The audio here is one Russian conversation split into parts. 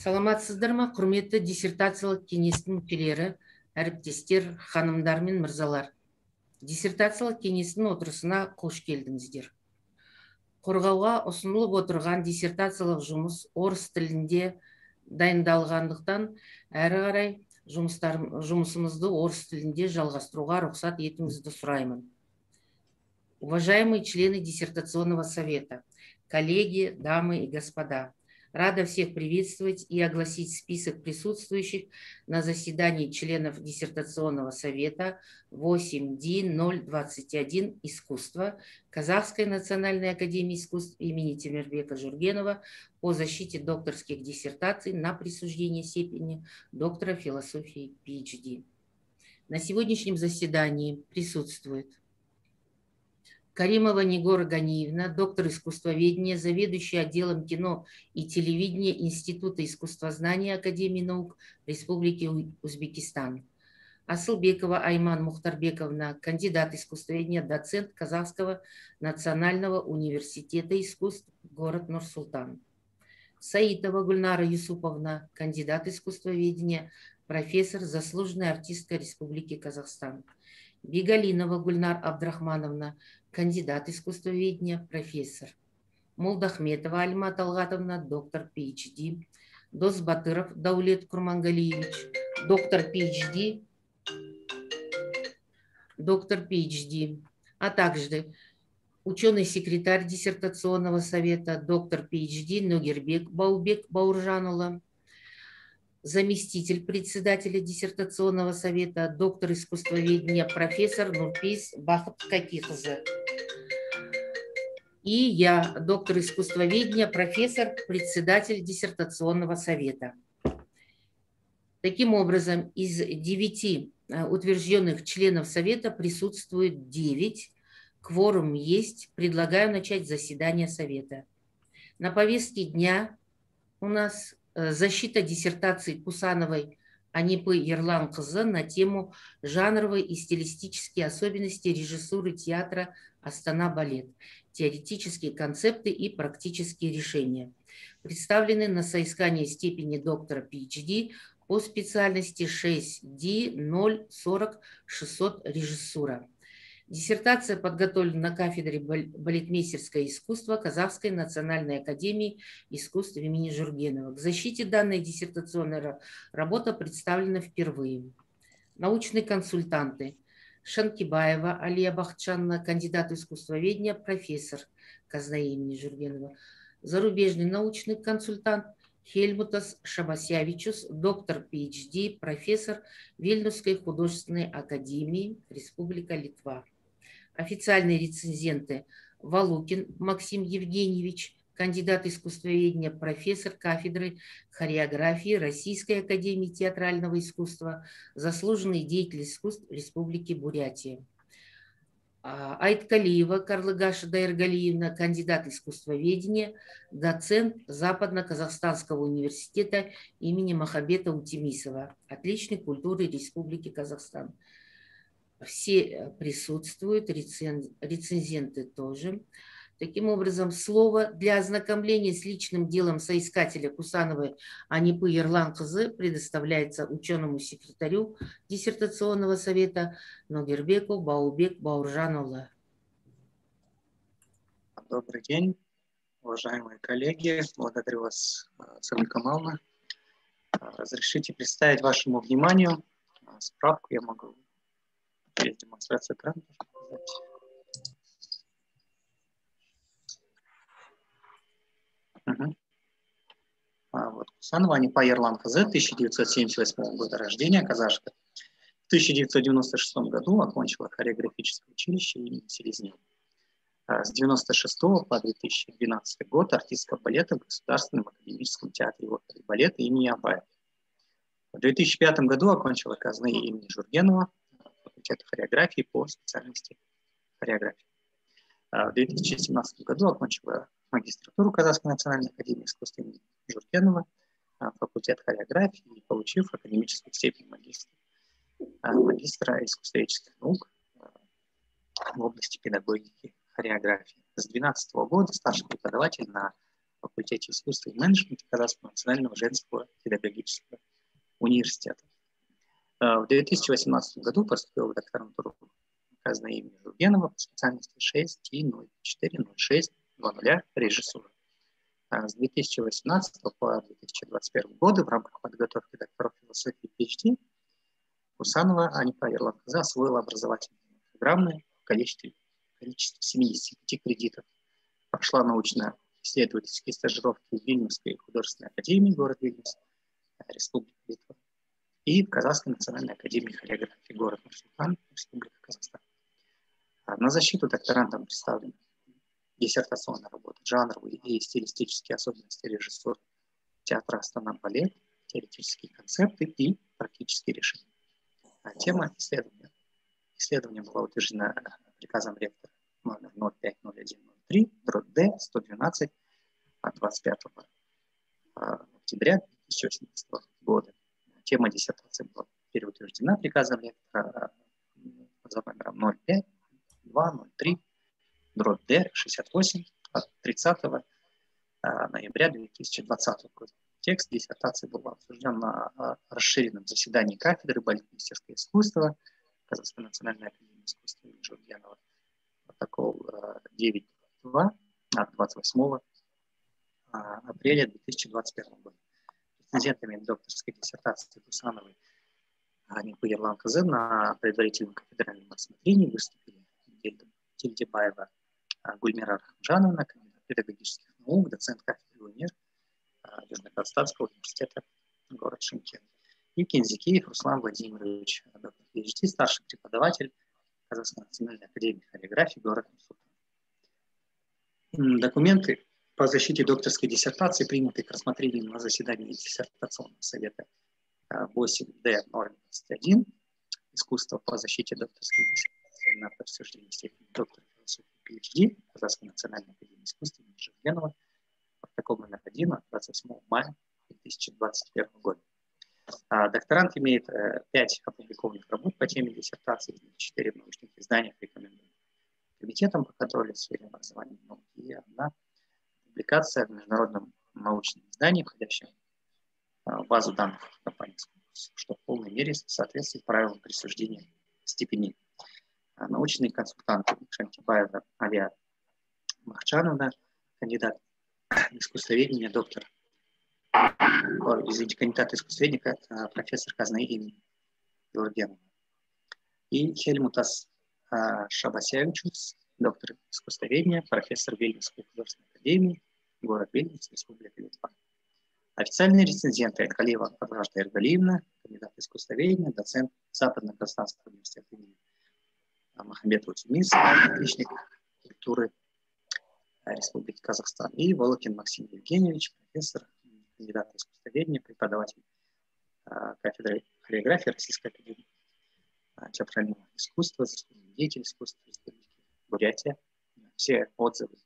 Саламатсыздар ма, құрметті диссертациялық кеңестің мүшелері, әріптестер, ханымдар мен мырзалар. Диссертациялық кеңестің отырысына қош келдіңіздер. Қорғауға ұсынылып отырған диссертациялық жұмыс орыс тілінде дайындалғандықтан, әрі қарай жұмысымызды орыс тілінде жалғастыруға рұқсат етуіңізді сұраймын. Уважаемые члены диссертационного совета, коллеги, дамы и господа, рада всех приветствовать и огласить список присутствующих на заседании членов диссертационного совета 8D021 «Искусство» Казахской национальной академии искусств имени Темирбека Жургенова по защите докторских диссертаций на присуждение степени доктора философии PhD. На сегодняшнем заседании присутствует Каримова Нигора Ганиевна, доктор искусствоведения, заведующий отделом кино и телевидения Института искусствознания Академии наук Республики Узбекистан. Асылбекова Айман Мухтарбековна, кандидат искусствоведения, доцент Казахского национального университета искусств, город Нур-Султан. Саитова Гульнара Юсуповна, кандидат искусствоведения, профессор, заслуженная артистка Республики Казахстан. Бигалинова Гульнар Абдрахмановна, кандидат искусствоведения, профессор. Молдахметова Альма Талгатовна, доктор PhD. Досбатыров Даулет Курмангалиевич, доктор PhD, а также ученый-секретарь диссертационного совета, доктор PhD Ногербек Баубек Бауржанула, заместитель председателя диссертационного совета, доктор искусствоведения, профессор Нурпейс Бахыт Какихзы. И я, доктор искусствоведения, профессор, председатель диссертационного совета. Таким образом, из 9 утвержденных членов совета присутствует 9. Кворум есть. Предлагаю начать заседание совета. На повестке дня у нас защита диссертации Кусановой Анипы Ерлан-кызы на тему «Жанровые и стилистические особенности режиссуры театра Астана-балет. Теоретические концепты и практические решения». Представлены на соискание степени доктора PhD по специальности 6D040-600 режиссура. Диссертация подготовлена на кафедре балетмейстерское искусство Казахской национальной академии искусств имени Жургенова. К защите данной диссертационной работы представлена впервые. Научные консультанты. Шанкибаева Алия Бахтшанна, кандидат искусствоведения, профессор КЗНА имени Жургенова. Зарубежный научный консультант Хельмутас Шабасявичус, доктор PhD, профессор Вильнюсской художественной академии, Республика Литва. Официальные рецензенты: Валукин Максим Евгеньевич, кандидат искусствоведения, профессор кафедры хореографии Российской академии театрального искусства, заслуженный деятель искусств Республики Бурятия. Айткалиева Карлыгаша Дайыргалиевна, кандидат искусствоведения, доцент Западно-Казахстанского университета имени Махабета Утемисова, отличник культуры Республики Казахстан. Все присутствуют, рецензенты тоже. Таким образом, слово для ознакомления с личным делом соискателя Кусановой Анипы Ерлан-кызы предоставляется ученому секретарю диссертационного совета Ногербеку Баубек Бауржанула. Добрый день, уважаемые коллеги. Благодарю вас, Сабина Камаловна. Разрешите представить вашему вниманию справку. Я могу через демонстрацию экрана показать. Вот. Кусанова Анипа Ерлан-кызы, 1978 года рождения, казашка. В 1996 году окончила хореографическое училище имени Селезнева. С 1996 по 2012 год артистка балета в Государственном академическом театре оперы и балета имени Абаева. В 2005 году окончила КЗНА имени Жургенова, факультет хореографии по специальности хореографии. В 2017 году окончила магистратуру Казахской национальной академии искусств имени Жургенова, факультет хореографии, и получив академическую степень магистра искусствоведческих наук в области педагогики хореографии. С 2012 года старший преподаватель на факультете искусства и менеджмента Казахского национального женского педагогического университета. В 2018 году поступил в докторантуру указанное имя Жургенова по специальности 6.04.06.00 режиссура. С 2018 по 2021 годы в рамках подготовки докторов философии PhD Усанова Анипа Ерлан-Кызы освоила образовательные программы в количестве 75 кредитов. Прошла научно-исследовательские стажировки в Вильнюсской художественной академии, город Вильнюс, Республика Литва, и в Казахской национальной академии хореографии, город Нур-Султан, Республика Казахстан. На защиту докторантам представлены диссертационная работа, жанровые и стилистические особенности режиссуры театра Астана-балет, теоретические концепты и практические решения. Тема исследования была утверждена приказом ректора номер 050103/Д-112 от 25 октября 2018 года. Тема диссертации была переутверждена приказом ректора за номером 05203/Д-68 от 30 ноября 2020 года. Текст диссертации был обсужден на расширенном заседании кафедры балетно-мастерского искусства Казахской национальной академии искусства имени Жургенова, протокол 9.2 от 28 апреля 2021 года. Рецензентами докторской диссертации Усановой Анипы Ерлан-Кызы на предварительном кафедральном рассмотрении выступили Тильдебаева Гульмира Рахмжановна, кандидат педагогических наук, доцент кафедры УНИР Южно-Казахстанского университета, город Шымкент, и Кензикеев Руслан Владимирович, доктор PhD, старший преподаватель Казахской национальной академии хореографии, город Нур-Султан. Документы по защите докторской диссертации приняты к рассмотрению на заседании диссертационного совета 8D021 «Искусство по защите докторской диссертации на присуждение степени доктора философии PhD Казахской национальной академии искусств имени Жургенова», протокол номер 1 от 28 мая 2021 года. Докторант имеет 5 опубликованных работ по теме диссертации, 4 в научных изданиях, рекомендуемых комитетом по контролю в сфере образования и науки, и 1 публикация в международном научном издании, входящем в базу данных компании, что в полной мере соответствует правилам присуждения степеней. Научные консультанты Шантибаева Алия Махчановна, кандидат искусствоведения, кандидат искусствоведения, профессор казны имени Жургенова. И Хельмутас Шабасевичус, доктор искусствоведения, профессор Вильнюсской художественной академии, город Вильнюс, Республика Литва. Официальные рецензенты Алкалиева Фарражда Эргалиевна, кандидат искусствоведения, доцент Западно-Казахстанского университета имени Махамбетова Тюмис, отличник культуры Республики Казахстан, и Волокин Максим Евгеньевич, профессор, кандидат искусствоведения, преподаватель кафедры хореографии Российской академии театрального искусства, заслуженный деятель искусства Республики Бурятия. Все отзывы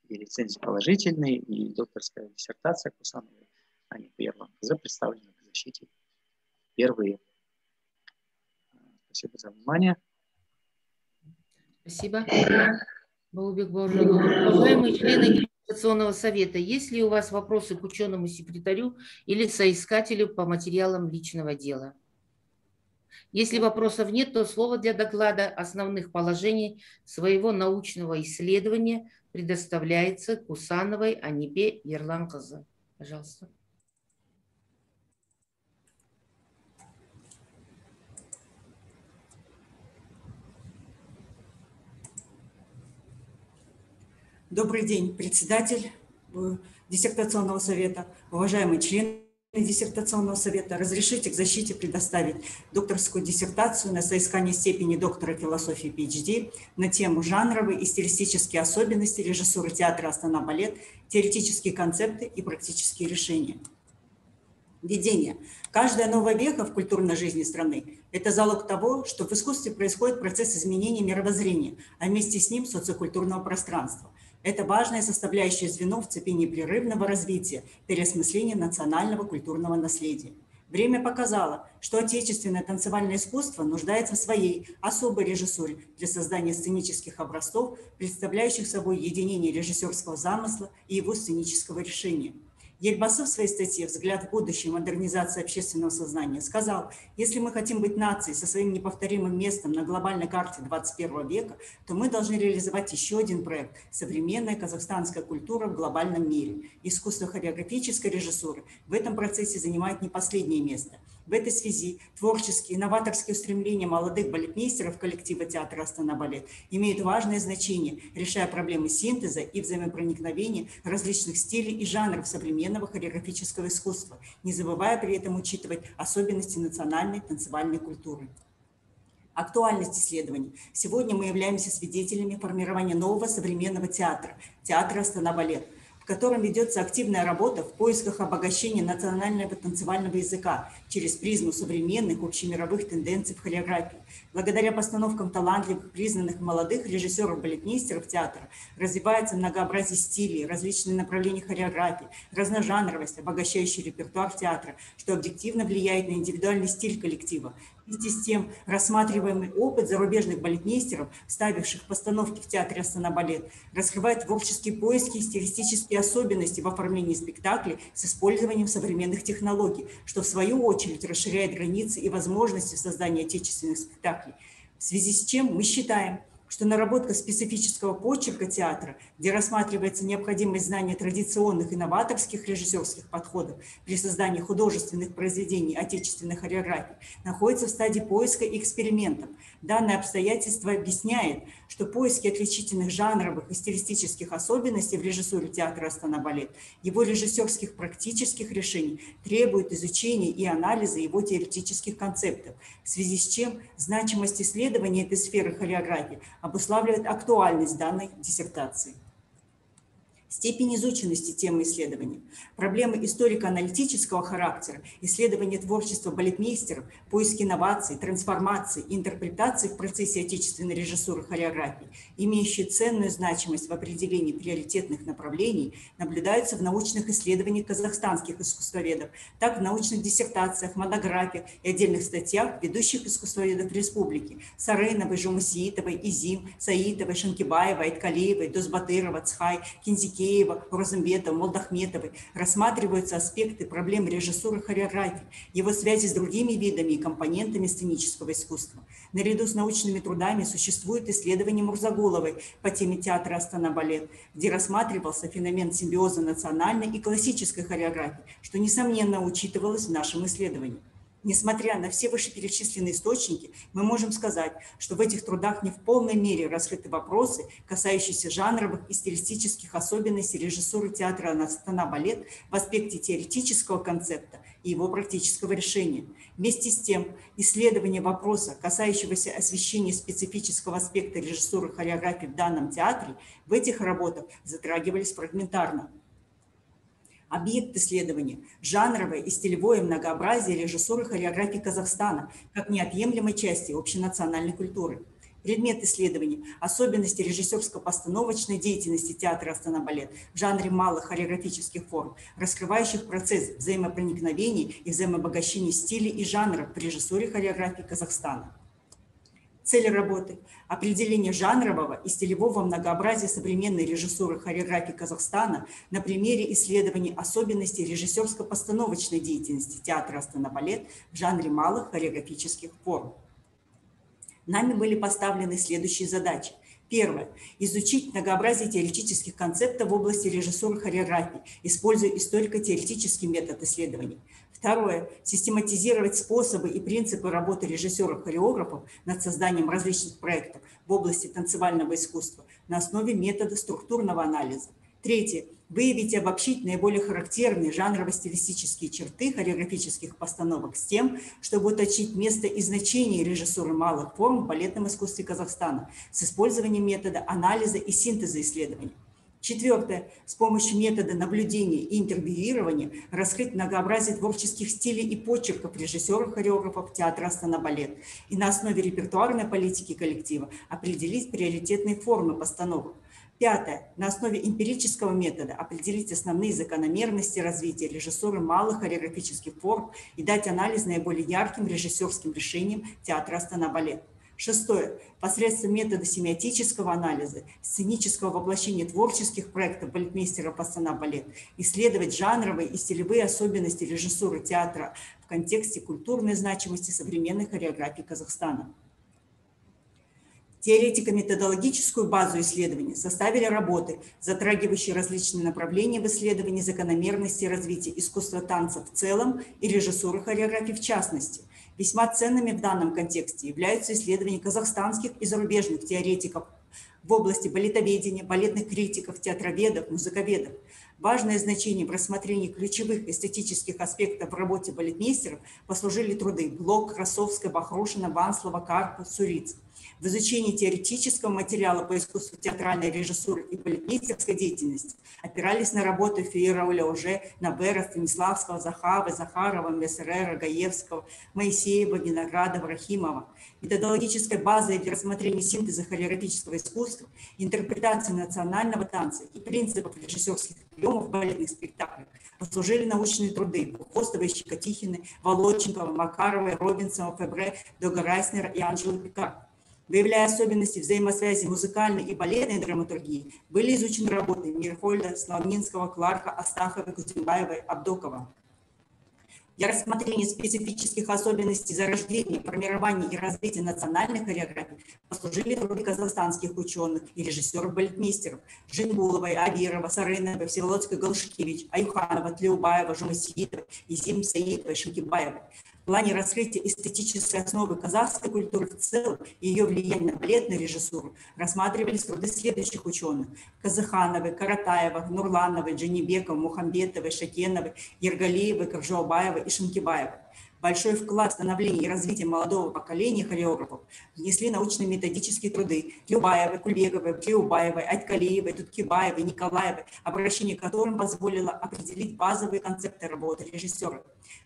и рецензии положительные, и докторская диссертация Усановой Анипы Ерлан-Кызы представлены к защите впервые. Спасибо за внимание. Спасибо. Балубек Бауыржан. Уважаемые члены Диссертационного совета, есть ли у вас вопросы к ученому секретарю или соискателю по материалам личного дела? Если вопросов нет, то слово для доклада основных положений своего научного исследования предоставляется Усановой Анипе Ерлан-Кызы. Пожалуйста. Добрый день, председатель диссертационного совета, уважаемые члены диссертационного совета. Разрешите к защите предоставить докторскую диссертацию на соискание степени доктора философии PhD на тему «Жанровые и стилистические особенности режиссуры театра Астана-балет, теоретические концепты и практические решения». Введение. Каждая новая веха в культурной жизни страны – это залог того, что в искусстве происходит процесс изменения мировоззрения, а вместе с ним социокультурного пространства. Это важное составляющее звено в цепи непрерывного развития, переосмысления национального культурного наследия. Время показало, что отечественное танцевальное искусство нуждается в своей особой режиссуре для создания сценических образцов, представляющих собой единение режиссерского замысла и его сценического решения. Ельбасы в своей статье «Взгляд в будущее. Модернизация общественного сознания» сказал, если мы хотим быть нацией со своим неповторимым местом на глобальной карте 21 века, то мы должны реализовать еще один проект «Современная казахстанская культура в глобальном мире». Искусство хореографической режиссуры в этом процессе занимает не последнее место. В этой связи творческие, новаторские устремления молодых балетмейстеров коллектива театра «Астана-балет» имеют важное значение, решая проблемы синтеза и взаимопроникновения различных стилей и жанров современного хореографического искусства, не забывая при этом учитывать особенности национальной танцевальной культуры. Актуальность исследований. Сегодня мы являемся свидетелями формирования нового современного театра «Астана-балет», в котором ведется активная работа в поисках обогащения национального танцевального языка через призму современных общемировых тенденций в хореографии. Благодаря постановкам талантливых, признанных молодых режиссеров-балетмейстеров театра развивается многообразие стилей, различные направления хореографии, разножанровость, обогащающий репертуар театра, что объективно влияет на индивидуальный стиль коллектива. Вместе с тем, рассматриваемый опыт зарубежных балетмейстеров, ставивших постановки в театре «Астана-балет», раскрывает творческие поиски и стилистические особенности в оформлении спектаклей с использованием современных технологий, что в свою очередь расширяет границы и возможности создания отечественных спектаклей. В связи с чем мы считаем, что наработка специфического почерка театра, где рассматривается необходимость знания традиционных и новаторских режиссерских подходов при создании художественных произведений отечественной хореографии, находится в стадии поиска и экспериментов. Данное обстоятельство объясняет, что поиски отличительных жанровых и стилистических особенностей в режиссуре театра «Астана-балет», его режиссерских практических решений требуют изучения и анализа его теоретических концептов, в связи с чем значимость исследования этой сферы хореографии обуславливает актуальность данной диссертации. Степень изученности темы исследования, проблемы историко-аналитического характера, исследование творчества балетмейстеров, поиски инноваций, трансформации, интерпретации в процессе отечественной режиссуры хореографии, имеющие ценную значимость в определении приоритетных направлений, наблюдаются в научных исследованиях казахстанских искусствоведов, так в научных диссертациях, монографиях и отдельных статьях ведущих искусствоведов республики Сарыновой, Жумасиитовой, Изим, Саитовой, Шанкибаевой, Айткалиевой, Дозбатырова, Цхай, Кинзикеевой, Розенбетова, Молдахметовой рассматриваются аспекты проблем режиссуры хореографии, его связи с другими видами и компонентами сценического искусства. Наряду с научными трудами существует исследование Мурзагуловой по теме театра «Астана-балет», где рассматривался феномен симбиоза национальной и классической хореографии, что, несомненно, учитывалось в нашем исследовании. Несмотря на все вышеперечисленные источники, мы можем сказать, что в этих трудах не в полной мере раскрыты вопросы, касающиеся жанровых и стилистических особенностей режиссуры театра «Астана-балет» в аспекте теоретического концепта и его практического решения. Вместе с тем, исследование вопроса, касающегося освещения специфического аспекта режиссуры хореографии в данном театре, в этих работах затрагивались фрагментарно. Объект исследования – жанровое и стилевое многообразие режиссуры хореографии Казахстана как неотъемлемой части общенациональной культуры. Предмет исследования – особенности режиссерско-постановочной деятельности театра «Астана-балет» в жанре малых хореографических форм, раскрывающих процесс взаимопроникновения и взаимообогащения стилей и жанров в режиссуре хореографии Казахстана. Цели работы – определение жанрового и стилевого многообразия современной режиссуры хореографии Казахстана на примере исследования особенностей режиссерско-постановочной деятельности театра «Астана-балет» в жанре малых хореографических форм. Нами были поставлены следующие задачи. Первое. Изучить многообразие теоретических концептов в области режиссуры хореографии, используя историко-теоретический метод исследований. Второе. Систематизировать способы и принципы работы режиссеров-хореографов над созданием различных проектов в области танцевального искусства на основе метода структурного анализа. Третье. Выявить и обобщить наиболее характерные жанрово-стилистические черты хореографических постановок с тем, чтобы уточнить место и значение режиссуры малых форм в балетном искусстве Казахстана с использованием метода анализа и синтеза исследований. Четвертое. С помощью метода наблюдения и интервьюирования раскрыть многообразие творческих стилей и почерков режиссеров-хореографов театра «Астана-балет» и на основе репертуарной политики коллектива определить приоритетные формы постановок. Пятое. На основе эмпирического метода определить основные закономерности развития режиссуры малых хореографических форм и дать анализ наиболее ярким режиссерским решениям театра «Астана-балет». Шестое. Посредством метода семиотического анализа, сценического воплощения творческих проектов балетмейстеров «Астана-балет» исследовать жанровые и стилевые особенности режиссуры театра в контексте культурной значимости современной хореографии Казахстана. Теоретико-методологическую базу исследований составили работы, затрагивающие различные направления в исследовании закономерности развития искусства танца в целом и режиссуры хореографии в частности. Весьма ценными в данном контексте являются исследования казахстанских и зарубежных теоретиков в области балетоведения, балетных критиков, театроведов, музыковедов. Важное значение в рассмотрении ключевых эстетических аспектов в работе балетмейстеров послужили труды Блок, Красовская, Бахрушина, Ванслова, Карпа, Суриц. В изучении теоретического материала по искусству театральной режиссуры и балетмейстерской деятельности опирались на работы Фейероля Уже, Набера, Станиславского, Захавы, Захарова, Мессерера, Гаевского, Моисеева, Виноградова, Рахимова. Методологической базой для рассмотрения синтеза хореографического искусства, интерпретации национального танца и принципов режиссерских приемов в балетных спектаклях послужили научные труды Хостовой, Щекотихиной, Володченкова, Макаровой, Робинсона, Фебре, Дога Райснера и Анжелы Пикар. Выявляя особенности взаимосвязи музыкальной и балетной драматургии, были изучены работы Мирхольда, Славнинского, Кларка, Астаховой, Кузьмбаевой, Абдокова. Для рассмотрения специфических особенностей зарождения, формирования и развития национальной хореографии послужили труды казахстанских ученых и режиссеров-балетмейстеров Жингуловой, Авирова, Сарыновой, Всеволодской, Галшкевич, Аюханова, Тлеубаева, Жумасиитова, Изим Саидовой, Шамкибаевой. В плане раскрытия эстетической основы казахской культуры в целом и ее влияния на балетную режиссуру рассматривались труды следующих ученых: Казахановой, Каратаева, Нурлановой, Джанибековой, Мухамбетовой, Шакеновой, Ергалиевой, Ковжоубаевой и Шамкибаевой. Большой вклад в становление и развитие молодого поколения хореографов внесли научно-методические труды Любаевой, Кульбеговой, Клеубаевой, Айткалиевой, Туткибаевой, Николаевой, обращение к которым позволило определить базовые концепты работы режиссера.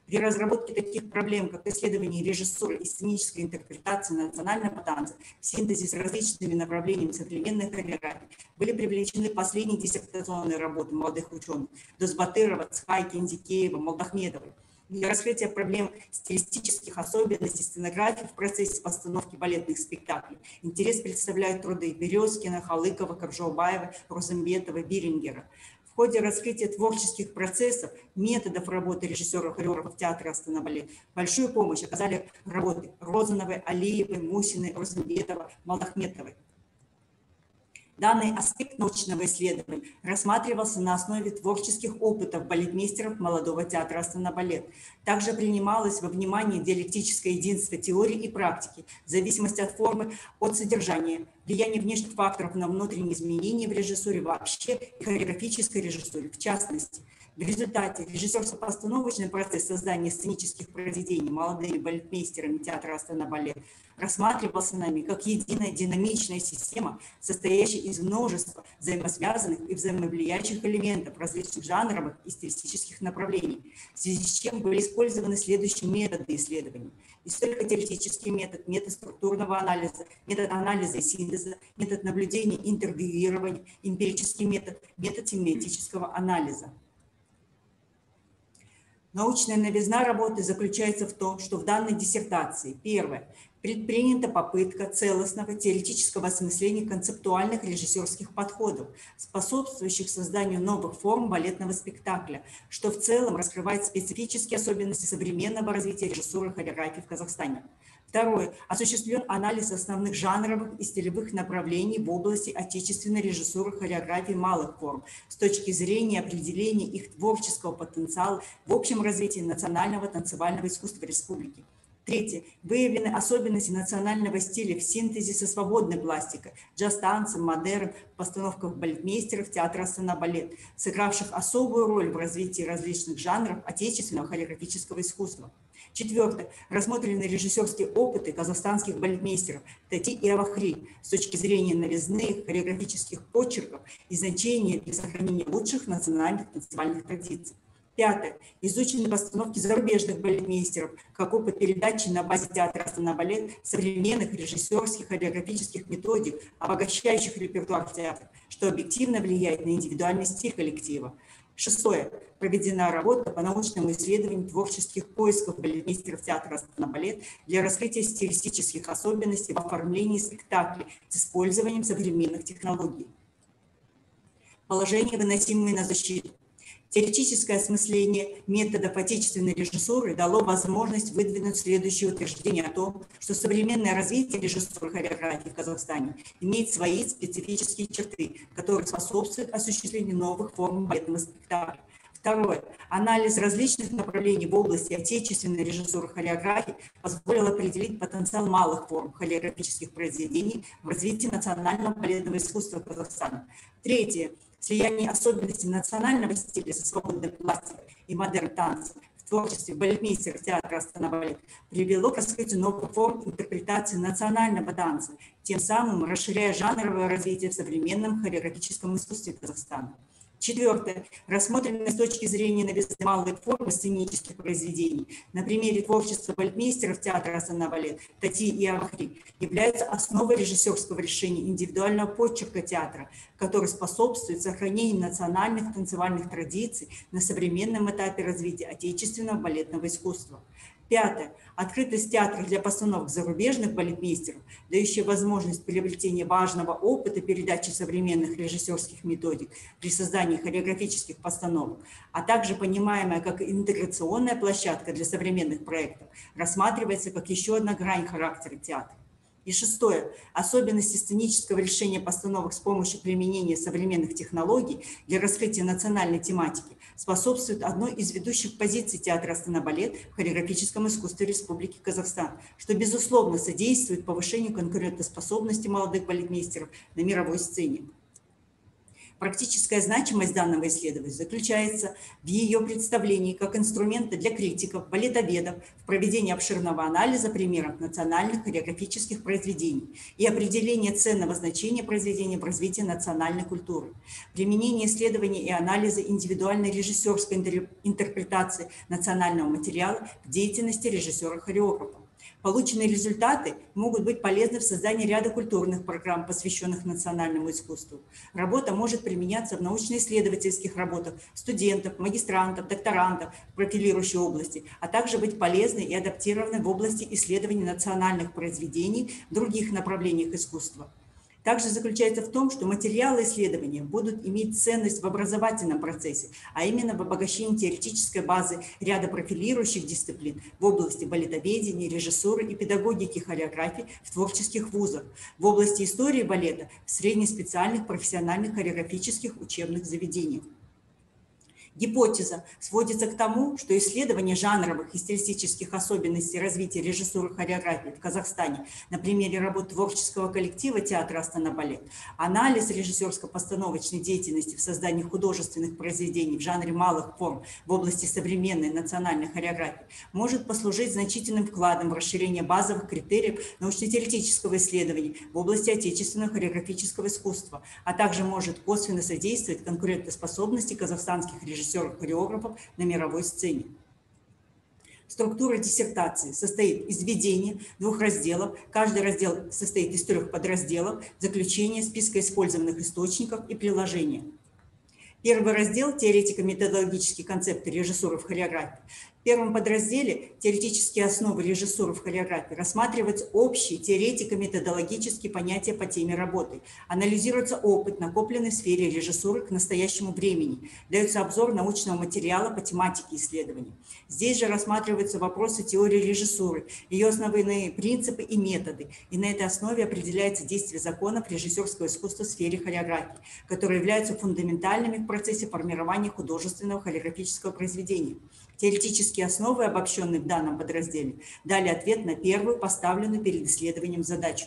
При разработке таких проблем, как исследование режиссуры и сценической интерпретации национального танца в синтезе с различными направлениями современной хореографии, были привлечены последние диссертационные работы молодых ученых Дозбатырова, Цхайки, Индикеева, Молдахмедовой. Для раскрытия проблем стилистических особенностей сценографии в процессе постановки балетных спектаклей интерес представляют труды Березкина, Халыкова, Ковжоубаева, Розенбетова, Бирингера. В ходе раскрытия творческих процессов, методов работы режиссеров-хореографов театра «Астана-балет» большую помощь оказали работы Розановой, Алиевой, Мусиной, Розенбетова, Молдахметовой. Данный аспект научного исследования рассматривался на основе творческих опытов балетмейстеров молодого театра «Астана-балет». Также принималось во внимание диалектическое единство теории и практики, в зависимости от формы, от содержания, влияние внешних факторов на внутренние изменения в режиссуре вообще и хореографической режиссуре в частности. В результате режиссерско-постановочный процесс создания сценических произведений молодыми балетмейстерами театра «Астана-балет» рассматривался нами как единая динамичная система, состоящая из множества взаимосвязанных и взаимовлияющих элементов различных жанровых и стилистических направлений, в связи с чем были использованы следующие методы исследований: историко-теоретический метод, метод структурного анализа, метод анализа и синтеза, метод наблюдения и интервьюирования, эмпирический метод, метод семиотического анализа. Научная новизна работы заключается в том, что в данной диссертации, первое, предпринята попытка целостного теоретического осмысления концептуальных режиссерских подходов, способствующих созданию новых форм балетного спектакля, что в целом раскрывает специфические особенности современного развития режиссуры и хореографии в Казахстане. Второе. Осуществлен анализ основных жанровых и стилевых направлений в области отечественной режиссуры и хореографии малых форм с точки зрения определения их творческого потенциала в общем развитии национального танцевального искусства республики. Третье. Выявлены особенности национального стиля в синтезе со свободной пластикой, джаз-танцем, модерн, постановках балетмейстеров театра «Астана-балет», сыгравших особую роль в развитии различных жанров отечественного хореографического искусства. Четвертое. Рассмотрены режиссерские опыты казахстанских балетмейстеров Тати и Авахри с точки зрения новизны, хореографических почерков и значения для сохранения лучших национальных танцевальных традиций. Пятое. Изучены постановки зарубежных балетмейстеров, как опыт передачи на базе театра «Астана-балет» современных режиссерских хореографических методик, обогащающих репертуар театра, что объективно влияет на индивидуальный стиль коллектива. Шестое. Проведена работа по научному исследованию творческих поисков балетмейстеров театра «Астана-балет» для раскрытия стилистических особенностей в оформлении спектаклей с использованием современных технологий. Положения, выносимые на защиту. Теоретическое осмысление методов отечественной режиссуры дало возможность выдвинуть следующее утверждение о том, что современное развитие режиссуры хореографии в Казахстане имеет свои специфические черты, которые способствуют осуществлению новых форм балетного спектакля. Второе. Анализ различных направлений в области отечественной режиссуры хореографии позволил определить потенциал малых форм хореографических произведений в развитии национального балетного искусства Казахстана. Третье. Слияние особенностей национального стиля со свободной пластикой и модерн-танцем в творчестве балетмейстеров театра «Астана-балет» привело к раскрытию новых форм интерпретации национального танца, тем самым расширяя жанровое развитие в современном хореографическом искусстве Казахстана. Четвертое. Рассмотренные с точки зрения новизны малые формы сценических произведений на примере творчества балетмейстеров театра «Астана-балет» Тати и Авахри являются основой режиссерского решения индивидуального почерка театра, который способствует сохранению национальных танцевальных традиций на современном этапе развития отечественного балетного искусства. Пятое. Открытость театра для постановок зарубежных балетмейстеров, дающая возможность приобретения важного опыта передачи современных режиссерских методик при создании хореографических постановок, а также понимаемая как интеграционная площадка для современных проектов, рассматривается как еще одна грань характера театра. И шестое. Особенности сценического решения постановок с помощью применения современных технологий для раскрытия национальной тематики способствуют одной из ведущих позиций театра «Астана-балет» в хореографическом искусстве Республики Казахстан, что, безусловно, содействует повышению конкурентоспособности молодых балетмейстеров на мировой сцене. Практическая значимость данного исследования заключается в ее представлении как инструмента для критиков, балетоведов в проведении обширного анализа примеров национальных хореографических произведений и определения ценного значения произведения в развитии национальной культуры. Применение исследований и анализа индивидуальной режиссерской интерпретации национального материала в деятельности режиссера-хореографа. Полученные результаты могут быть полезны в создании ряда культурных программ, посвященных национальному искусству. Работа может применяться в научно-исследовательских работах студентов, магистрантов, докторантов в профилирующей области, а также быть полезной и адаптированной в области исследования национальных произведений в других направлениях искусства. Также заключается в том, что материалы исследования будут иметь ценность в образовательном процессе, а именно в обогащении теоретической базы ряда профилирующих дисциплин в области балетоведения, режиссуры и педагогики хореографии в творческих вузах, в области истории балета в среднеспециальных профессиональных хореографических учебных заведениях. Гипотеза сводится к тому, что исследование жанровых и стилистических особенностей развития режиссуры хореографии в Казахстане на примере работ творческого коллектива театра «Астана-балет», анализ режиссерско-постановочной деятельности в создании художественных произведений в жанре малых форм в области современной национальной хореографии может послужить значительным вкладом в расширение базовых критериев научно-теоретического исследования в области отечественного хореографического искусства, а также может косвенно содействовать конкурентоспособности казахстанских режиссеров-хореографов на мировой сцене. Структура диссертации состоит из введения 2 разделов. Каждый раздел состоит из 3 подразделов: заключение, списка использованных источников и приложения. Первый раздел – теоретико-методологические концепты режиссуры в хореографии. В первом подразделе «Теоретические основы режиссуры в хореографии» рассматриваются общие теоретико-методологические понятия по теме работы, анализируется опыт, накопленный в сфере режиссуры к настоящему времени, дается обзор научного материала по тематике исследований. Здесь же рассматриваются вопросы теории режиссуры, ее основные принципы и методы, и на этой основе определяется действие законов режиссерского искусства в сфере хореографии, которые являются фундаментальными в процессе формирования художественного хореографического произведения. Теоретические основы, обобщенные в данном подразделе, дали ответ на первую поставленную перед исследованием задачу.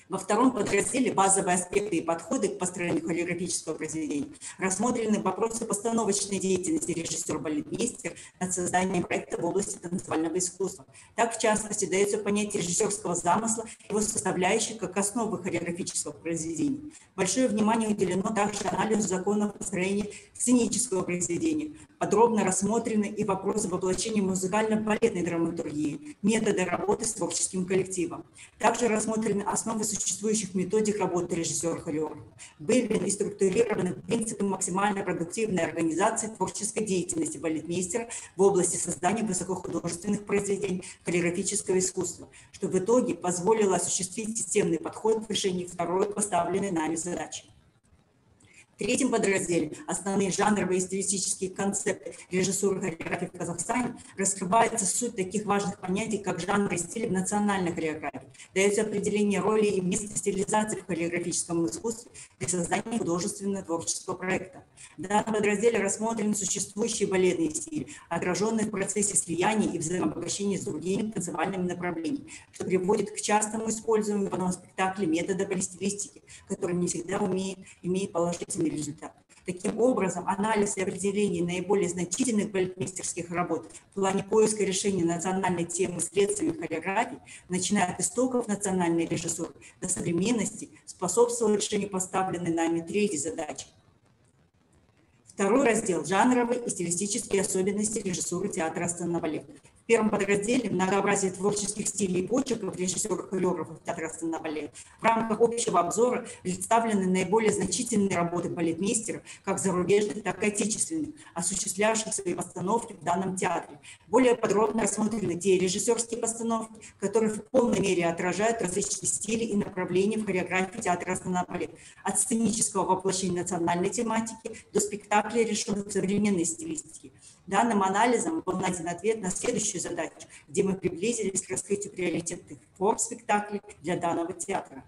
Во втором подразделе «Базовые аспекты и подходы к построению хореографического произведения» рассмотрены вопросы постановочной деятельности режиссер-балетмейстер над созданием проекта в области танцевального искусства. Так, в частности, дается понятие режиссерского замысла, его составляющих как основы хореографического произведения. Большое внимание уделено также анализу законов построения сценического произведения. Подробно рассмотрены и вопросы воплощения музыкально-балетной драматургии, методы работы с творческим коллективом. Также рассмотрены основы существующих методик работы режиссера-хореографа. Выявлены и структурированы принципы максимально продуктивной организации творческой деятельности балетмейстера в области создания высокохудожественных произведений хореографического искусства, что в итоге позволило осуществить системный подход к решению второй поставленной нами задачи. В третьем подразделе «Основные жанровые и стилистические концепты режиссуры хореографии в Казахстане» раскрывается суть таких важных понятий, как жанр и стиль в национальной хореографии. Дается определение роли и места стилизации в хореографическом искусстве для создания художественного творческого проекта. В данном подразделе рассмотрены существующие балетные стили, отраженные в процессе слияния и взаимообогащения с другими танцевальными направлениями, что приводит к частому использованию в одном спектакле метода полистилистики, который не всегда имеет положительный результат. Таким образом, анализ и определение наиболее значительных балетмейстерских работ в плане поиска решения национальной темы средствами хореографии, начиная от истоков национальной режиссуры до современности, способствовал решению поставленной нами третьей задачи. Второй раздел – жанровые и стилистические особенности режиссуры театра Астана Балет. В первом подразделе многообразие творческих стилей и почерков режиссеров-хореографов театра Астана Балет. В рамках общего обзора представлены наиболее значительные работы балетмейстеров, как зарубежных, так и отечественных, осуществлявших свои постановки в данном театре. Более подробно рассмотрены те режиссерские постановки, которые в полной мере отражают различные стили и направления в хореографии театра Астана Балет, от сценического воплощения национальной тематики до спектаклей, решенных в современной стилистике. Данным анализом был найден ответ на следующую задачу, где мы приблизились к раскрытию приоритетных форм спектаклей для данного театра.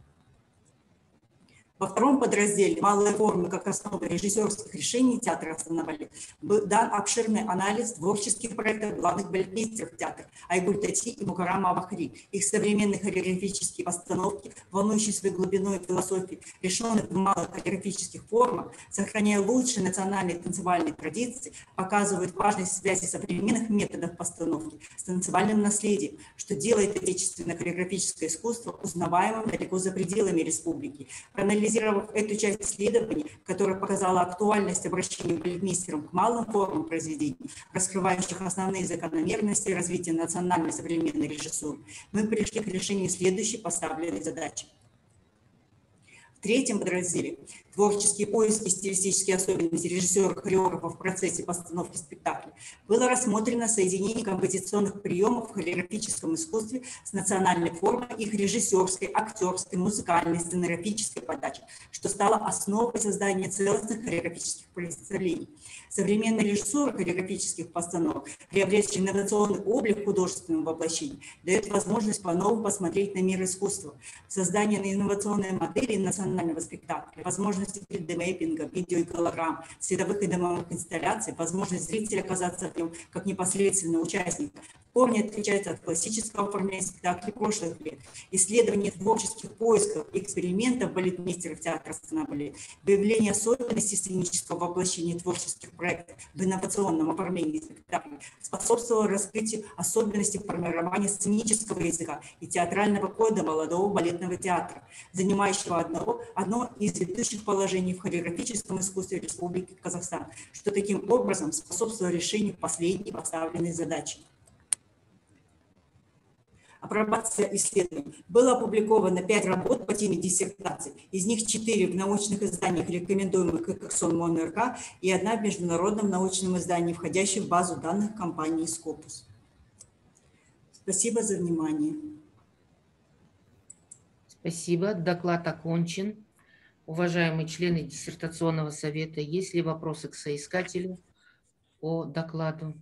Во втором подразделе «Малые формы как основа режиссерских решений театра Астана Балет» был дан обширный анализ творческих проектов главных балетмейстеров театра Айгуль Тати и Мукаррам Абахри, их современные хореографические постановки, волнующие своей глубиной философии, решенных в малых хореографических формах, сохраняя лучшие национальные танцевальные традиции, показывают важность связи современных методов постановки с танцевальным наследием, что делает отечественное хореографическое искусство узнаваемым далеко за пределами республики. Проанализировав эту часть исследований, которая показала актуальность обращения балетмейстером к малым формам произведений, раскрывающих основные закономерности развития национальной современной режиссуры, мы пришли к решению следующей поставленной задачи. В третьем подразделе «Творческие поиски и стилистические особенности режиссера-хореографа в процессе постановки спектакля» было рассмотрено соединение композиционных приемов в хореографическом искусстве с национальной формой их режиссерской, актерской, музыкальной, сценографической подачи, что стало основой создания целостных хореографических представлений. Современная режиссура хореографических постановок, приобретшая инновационный облик художественного воплощения, дает возможность по-новому посмотреть на мир искусства, создание инновационной модели национального спектакля, возможности 3D-мэппинга, видео и голограмм, световых и дымовых инсталляций, возможность зрителя оказаться в нем как непосредственного участника. Корни отличаются от классического оформления спектаклей прошлых лет. Исследование творческих поисков и экспериментов балетмейстеров театра Астана Балет, выявление особенностей сценического воплощения творческих проектов в инновационном оформлении спектаклей способствовало раскрытию особенностей формирования сценического языка и театрального кода молодого балетного театра, занимающего одно из ведущих положений в хореографическом искусстве Республики Казахстан, что таким образом способствовало решению последней поставленной задачи. Апробация исследований. Было опубликовано 5 работ по теме диссертации, из них 4 в научных изданиях, рекомендуемых как СОН-МОН-РК, и 1 в международном научном издании, входящей в базу данных компании Scopus. Спасибо за внимание. Спасибо. Доклад окончен. Уважаемые члены диссертационного совета, есть ли вопросы к соискателю по докладу?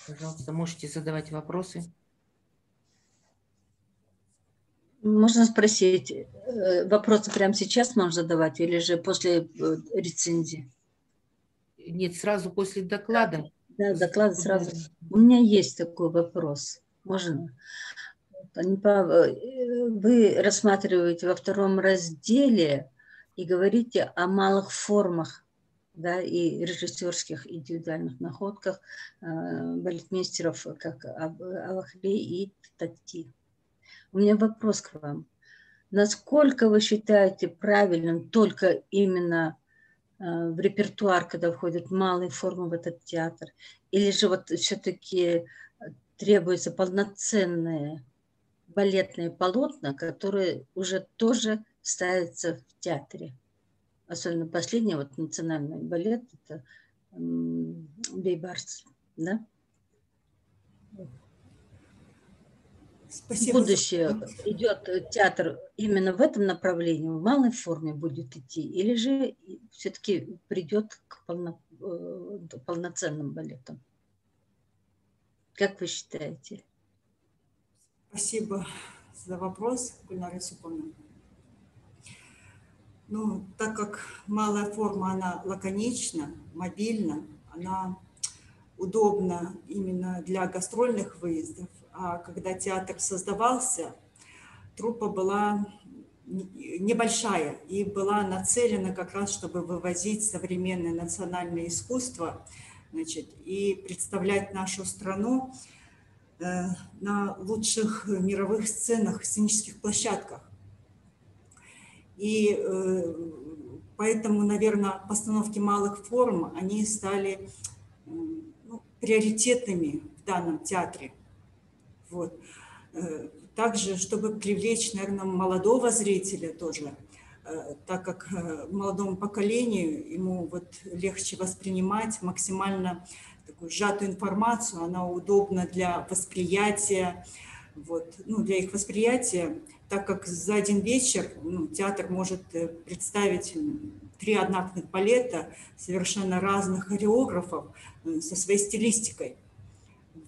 Пожалуйста, можете задавать вопросы. Можно спросить, вопросы прямо сейчас можно задавать или же после рецензии? Нет, сразу после доклада. Да, доклад сразу. У меня есть такой вопрос. Можно? Вы рассматриваете во втором разделе и говорите о малых формах, да, и режиссерских индивидуальных находках балетмейстеров, как Авахли и Тати. У меня вопрос к вам. Насколько вы считаете правильным только именно в репертуар, когда входят малые формы в этот театр, или же вот все-таки требуются полноценные балетные полотна, которые уже тоже ставятся в театре? Особенно последний, вот национальный балет, это Бейбарс, да? Спасибо. Будущее идет театр именно в этом направлении, в малой форме будет идти, или же все-таки придет к полноценным балетам? Как вы считаете? Спасибо за вопрос, Гульнара Юсуповна. Ну, так как малая форма, она лаконична, мобильна, она удобна именно для гастрольных выездов. А когда театр создавался, труппа была небольшая и была нацелена как раз, чтобы вывозить современное национальное искусство, значит, и представлять нашу страну на лучших мировых сценах, сценических площадках. И поэтому, наверное, постановки малых форм, они стали приоритетными в данном театре. Вот. Также, чтобы привлечь, наверное, молодого зрителя тоже, так как молодому поколению ему вот легче воспринимать максимально такую сжатую информацию, она удобна для восприятия, вот, ну, для их восприятия, так как за один вечер театр может представить 3 одноактных балета совершенно разных хореографов со своей стилистикой.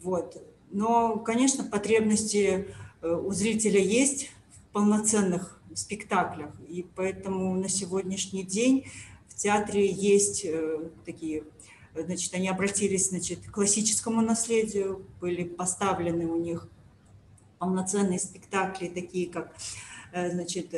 Вот. Но, конечно, потребности у зрителя есть в полноценных спектаклях, и поэтому на сегодняшний день в театре есть такие, значит, они обратились, значит, к классическому наследию, были поставлены у них полноценные спектакли, такие как, значит,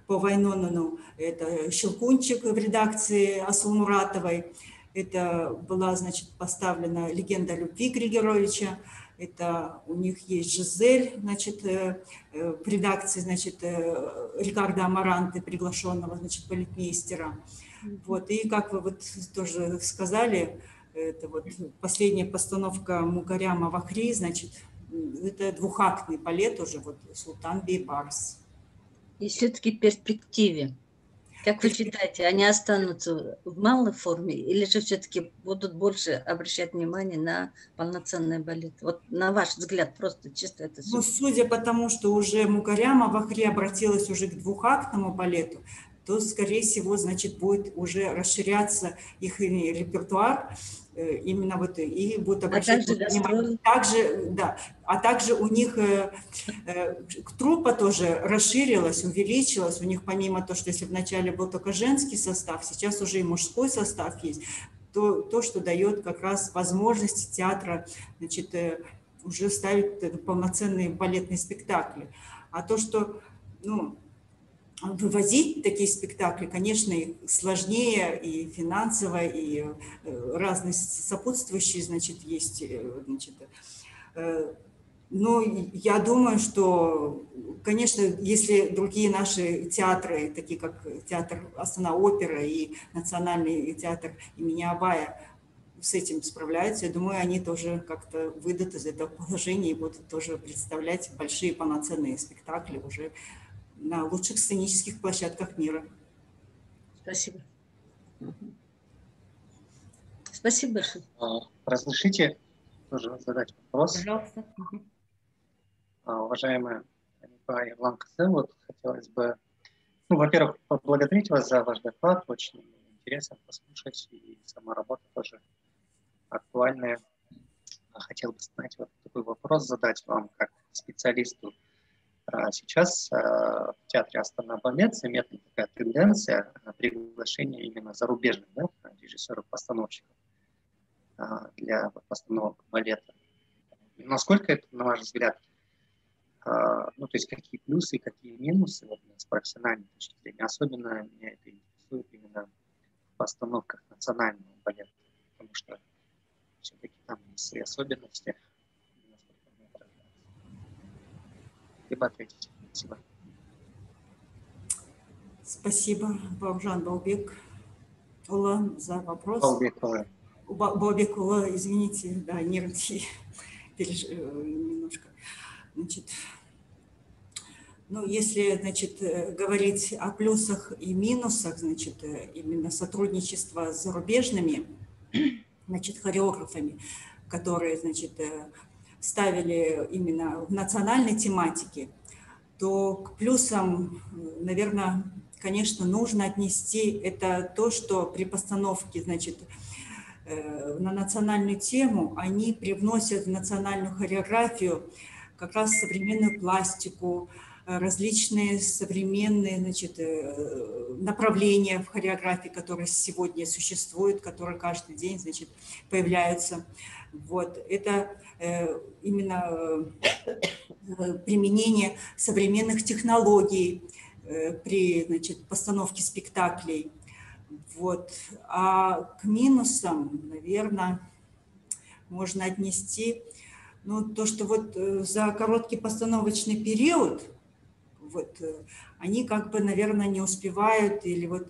по Вайнонону, это «Щелкунчик» в редакции Асыл Муратовой, это была, значит, поставлена «Легенда любви» Григоровича, это у них есть «Жизель», значит, в редакции, значит, Рикардо Амаранте, приглашенного, значит, балетмейстера. Вот, и как вы вот тоже сказали, это вот последняя постановка Мукаряма Авахли, значит, это двухактный балет уже, вот «Султан Бейбарс». И все-таки в перспективе, как вы считаете, они останутся в малой форме или же все-таки будут больше обращать внимание на полноценный балет? Вот на ваш взгляд, просто чисто это... Ну, судя по тому, что уже Мукарям Авахли обратилась уже к двухактному балету, то, скорее всего, значит, будет уже расширяться их репертуар, именно вот, и будут обращать внимание. Также, да, а также у них труппа тоже расширилась, увеличилась. У них помимо того, что если вначале был только женский состав, сейчас уже и мужской состав есть, то что дает как раз возможность театра, значит, уже ставить полноценные балетные спектакли. А то, что, ну, вывозить такие спектакли, конечно, сложнее и финансово, и разные сопутствующие, значит, есть, значит, но я думаю, что, конечно, если другие наши театры, такие как театр Астана-опера и Национальный театр имени Абая, с этим справляются, я думаю, они тоже как-то выйдут из этого положения и будут тоже представлять большие полноценные спектакли уже на лучших сценических площадках мира. Спасибо. Спасибо большое. Разрешите тоже задать вопрос? Пожалуйста. Уважаемая Анипа Ерлан-Кызы, вот хотелось бы, ну, во-первых, поблагодарить вас за ваш доклад, очень интересно послушать, и сама работа тоже актуальная. Хотел бы знать, вот такой вопрос задать вам, как специалисту. Сейчас в театре Астана балет заметна такая тенденция на приглашение именно зарубежных, да, режиссеров-постановщиков для постановок балета. Насколько это, на ваш взгляд, ну, то есть какие плюсы и какие минусы вот, с профессиональной точки зрения. Особенно меня это интересует именно в постановках национального балета, потому что все-таки там есть свои особенности. Либо ответить. Спасибо. Спасибо, Бауыржан Баубекұлы, за вопрос. Баубекұлы. Баубекұлы, извините, да, нервничаю немножко. Значит, ну, если, значит, говорить о плюсах и минусах, значит, именно сотрудничество с зарубежными, значит, хореографами, которые, значит, ставили именно в национальной тематике, то к плюсам, наверное, конечно, нужно отнести это то, что при постановке, значит, на национальную тему они привносят в национальную хореографию как раз современную пластику, различные современные, значит, направления в хореографии, которые сегодня существуют, которые каждый день, значит, появляются. Вот. Это именно применение современных технологий при, значит, постановке спектаклей. Вот. А к минусам, наверное, можно отнести, ну, то, что вот за короткий постановочный период вот, они как бы, наверное, не успевают или вот,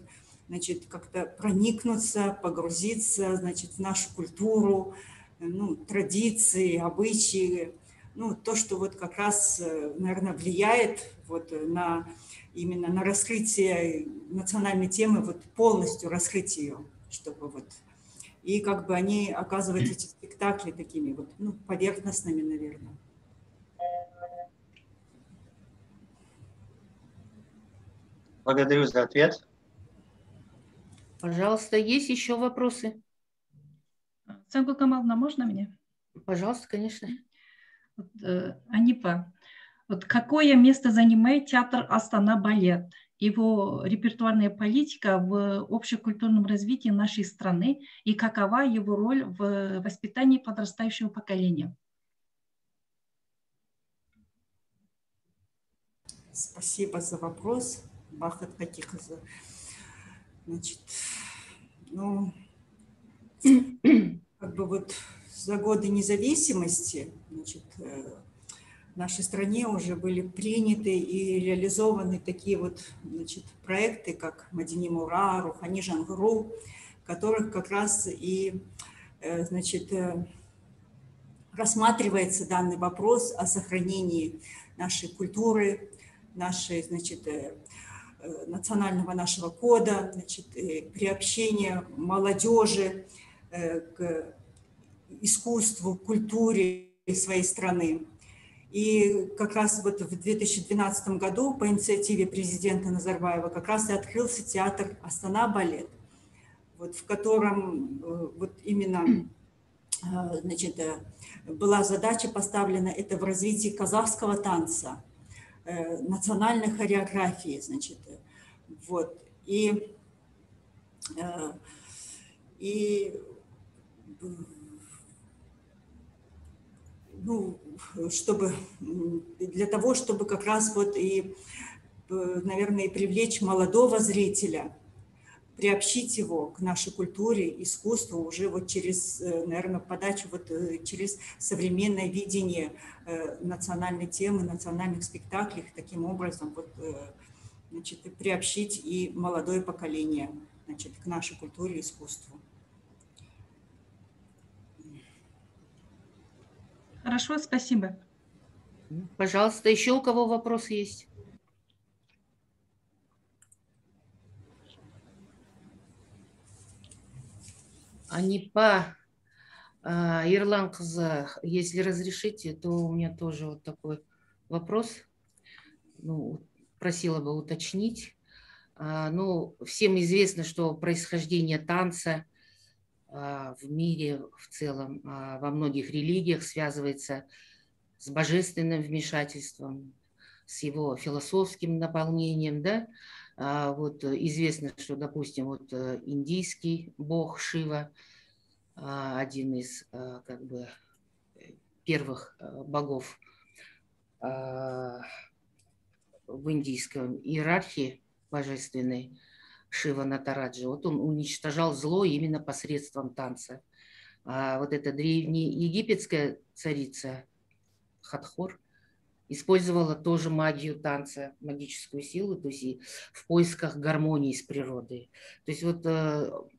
значит, как-то проникнуться, погрузиться, значит, в нашу культуру, ну, традиции, обычаи, ну, то, что вот как раз, наверное, влияет вот на именно на раскрытие национальной темы, вот полностью раскрыть ее, чтобы вот, и как бы они оказывают эти спектакли такими вот, ну, поверхностными, наверное. Благодарю за ответ. Пожалуйста, есть еще вопросы? Сангуль Камаловна, можно мне? Пожалуйста, конечно. Вот, Анипа, вот какое место занимает театр Астана балет? Его репертуарная политика в общекультурном развитии нашей страны и какова его роль в воспитании подрастающего поколения? Спасибо за вопрос, Бахат Хатихаза. Значит, ну, как бы вот за годы независимости, значит, в нашей стране уже были приняты и реализованы такие вот, значит, проекты, как Мадини Мура, Рухани Жангуру, в которых как раз и, значит, рассматривается данный вопрос о сохранении нашей культуры, нашей, значит, национального нашего кода, значит, приобщение молодежи к искусству, культуре своей страны. И как раз вот в 2012 году по инициативе президента Назарбаева как раз и открылся театр Астана балет, вот, в котором вот именно, значит, была задача поставлена это в развитии казахского танца, национальной хореографии, значит, вот, и ну, чтобы, для того, чтобы как раз вот и, наверное, и привлечь молодого зрителя, приобщить его к нашей культуре, искусству уже вот через, наверное, подачу вот через современное видение национальной темы, национальных спектаклей, таким образом вот, значит, приобщить и молодое поколение, значит, к нашей культуре и искусству. Хорошо, спасибо. Пожалуйста, еще у кого вопросы есть? Анипа Ерланқызы, если разрешите, то у меня тоже вот такой вопрос. Ну, просила бы уточнить. Ну, всем известно, что происхождение танца в мире в целом, во многих религиях связывается с божественным вмешательством, с его философским наполнением, да. Вот известно, что, допустим, вот индийский бог Шива, один из как бы первых богов в индийской иерархии божественной Шива Натараджи. Вот он уничтожал зло именно посредством танца. А вот эта древнеегипетская царица Хатхор использовала тоже магию танца, магическую силу, то есть и в поисках гармонии с природой. То есть вот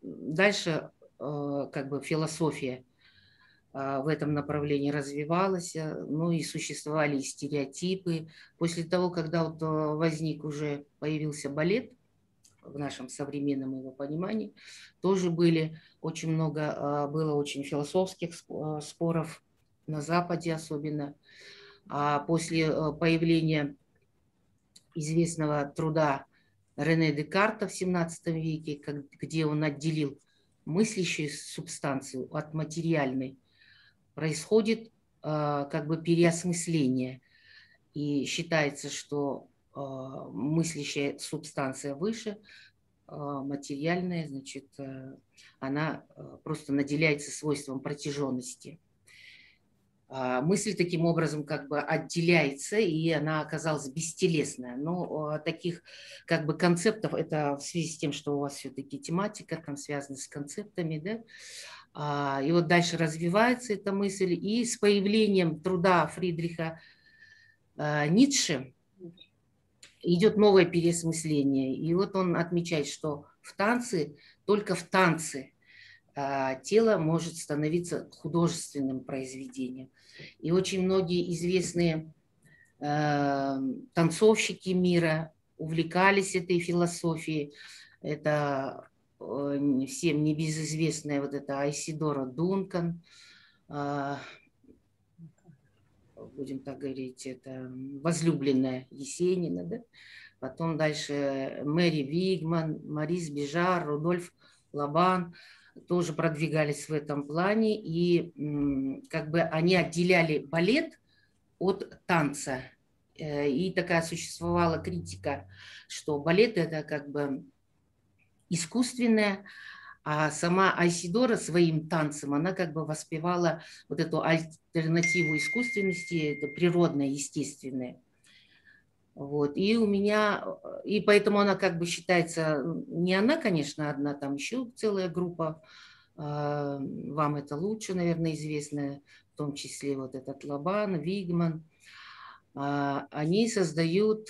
дальше как бы философия в этом направлении развивалась, ну и существовали стереотипы. После того, когда вот возник уже, появился балет, в нашем современном его понимании, тоже были очень много, было очень философских споров на Западе особенно. А после появления известного труда Рене Декарта в XVII веке, где он отделил мыслящую субстанцию от материальной, происходит как бы переосмысление. И считается, что мыслящая субстанция выше, материальная, значит, она просто наделяется свойством протяженности. Мысль таким образом как бы отделяется, и она оказалась бестелесная. Но таких как бы концептов, это в связи с тем, что у вас все-таки тематика там связана с концептами, да, и вот дальше развивается эта мысль, и с появлением труда Фридриха Ницше идет новое переосмысление. И вот он отмечает, что в танце, только в танце тело может становиться художественным произведением. И очень многие известные танцовщики мира увлекались этой философией. Это всем небезызвестная вот эта Айсидора Дункан, будем так говорить, это возлюбленная Есенина, да? Потом дальше Мэри Вигман, Марис Бежар, Рудольф Лабан тоже продвигались в этом плане, и как бы они отделяли балет от танца. И такая существовала критика, что балет это как бы искусственное, а сама Айсидора своим танцем, она как бы воспевала вот эту альтернативу искусственности, это природное, естественное. Вот. И у меня, и поэтому она как бы считается, не она, конечно, одна, там еще целая группа, вам это лучше, наверное, известно, в том числе вот этот Лабан, Вигман, они создают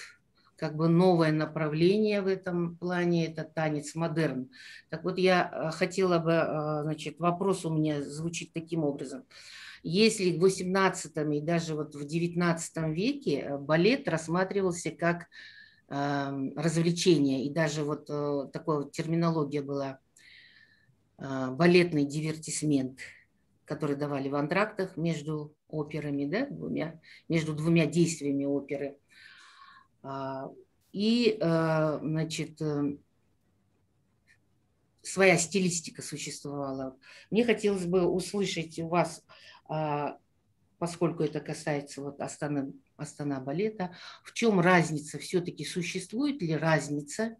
как бы новое направление в этом плане, это танец модерн. Так вот, я хотела бы, значит, вопрос у меня звучит таким образом. Если в XVIII и даже вот в XIX веке балет рассматривался как развлечение, и даже вот такая вот терминология была балетный дивертисмент, который давали в антрактах между операми, да, между двумя действиями оперы. И, значит, своя стилистика существовала. Мне хотелось бы услышать у вас, поскольку это касается вот Астана балета, в чем разница, все-таки существует ли разница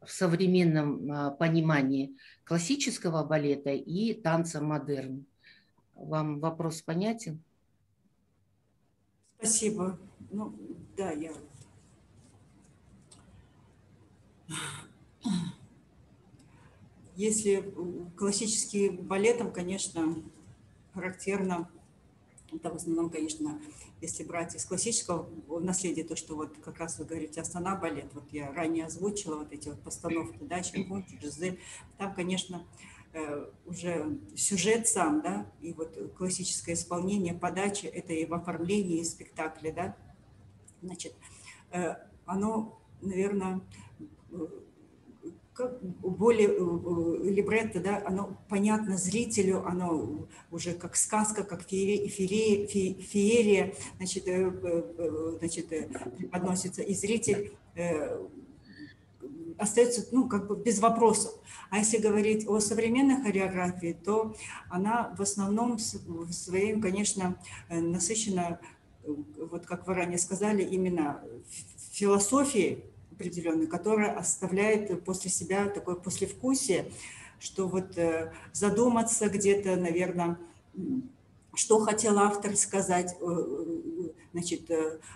в современном понимании классического балета и танца модерн? Вам вопрос понятен? Спасибо. Ну, да, я... Если классическим балетом, конечно, характерно, это в основном, конечно, если брать из классического наследия, то, что вот как раз вы говорите Астана балет, вот я ранее озвучила вот эти вот постановки, да, Чайковский, Жизель, там, конечно, уже сюжет сам, да, и вот классическое исполнение, подача, это и в оформлении спектакля, да, значит, оно, наверное, как более либретто, да, оно понятно зрителю, оно уже как сказка, как феерия, значит, преподносится, и зритель остается, ну, как бы без вопросов. А если говорить о современной хореографии, то она в основном своим, конечно, насыщена, вот как вы ранее сказали, именно философией определенной, которая оставляет после себя такое послевкусие, что вот задуматься где-то, наверное, что хотел автор сказать, значит,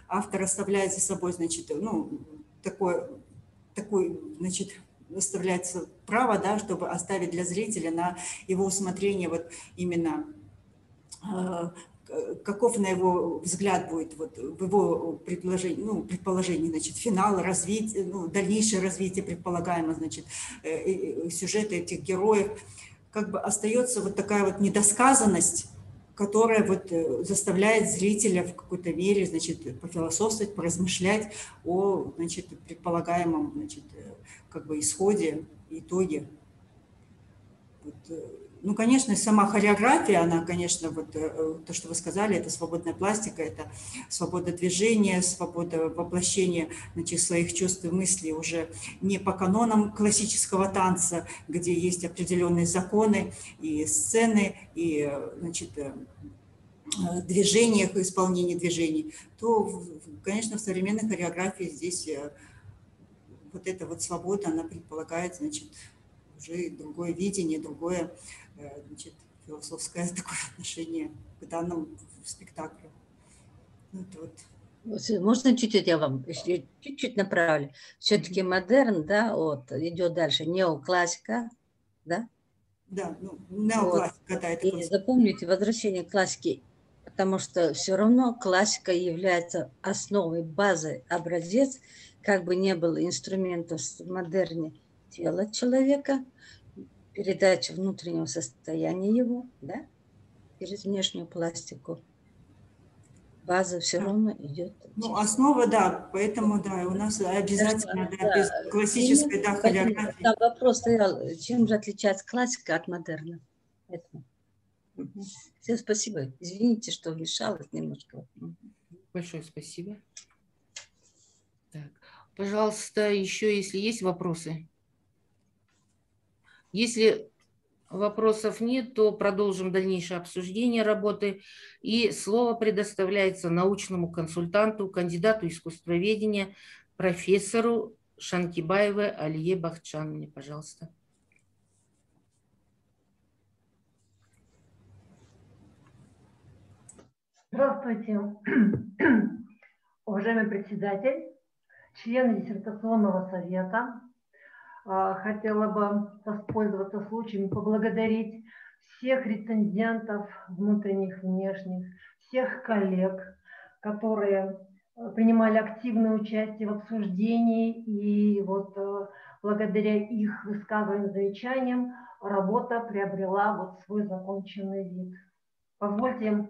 автор оставляет за собой, значит, ну, такой, значит, оставляется право, да, чтобы оставить для зрителя на его усмотрение вот именно каков, на его взгляд, будет вот в его предположении, значит, финал, развитие, ну, дальнейшее развитие предполагаемо, значит, сюжета этих героев. Как бы остается вот такая вот недосказанность, которая вот заставляет зрителя в какой-то мере, значит, пофилософствовать, поразмышлять о, значит, предполагаемом, значит, как бы исходе, итоге. Вот, ну, конечно, сама хореография, она, конечно, вот то, что вы сказали, это свободная пластика, это свобода движения, свобода воплощения, значит, своих чувств и мыслей уже не по канонам классического танца, где есть определенные законы и сцены, и, значит, движениях, исполнении движений, то, конечно, в современной хореографии здесь вот эта вот свобода, она предполагает, значит, уже другое видение, другое, значит, философское такое отношение к данному спектаклю. Вот. Можно чуть-чуть, я вам чуть-чуть направлю. Все-таки модерн, да, вот, идет дальше, неоклассика, да? Да, ну, неоклассика, вот. Да, это и запомните возвращение к классике, потому что все равно классика является основой, базой, образец, как бы не было инструментов в модерне тела человека, передача внутреннего состояния его, да, через внешнюю пластику. База все равно идет. Ну, основа, да, поэтому, да, у нас обязательно, да, без классической, да, хореографии. Там вопрос стоял, чем же отличается классика от модерна? Поэтому. Всем спасибо. Извините, что вмешалась немножко. Большое спасибо. Так, пожалуйста, еще, если есть вопросы. Если вопросов нет, то продолжим дальнейшее обсуждение работы. И слово предоставляется научному консультанту, кандидату искусствоведения, профессору Шанкибаевой Алие Бахчановне. Пожалуйста. Здравствуйте, уважаемый председатель, члены диссертационного совета. Хотела бы воспользоваться случаем и поблагодарить всех рецензентов, внутренних, внешних, всех коллег, которые принимали активное участие в обсуждении, и вот благодаря их высказываниям, замечаниям работа приобрела вот свой законченный вид. Позвольте,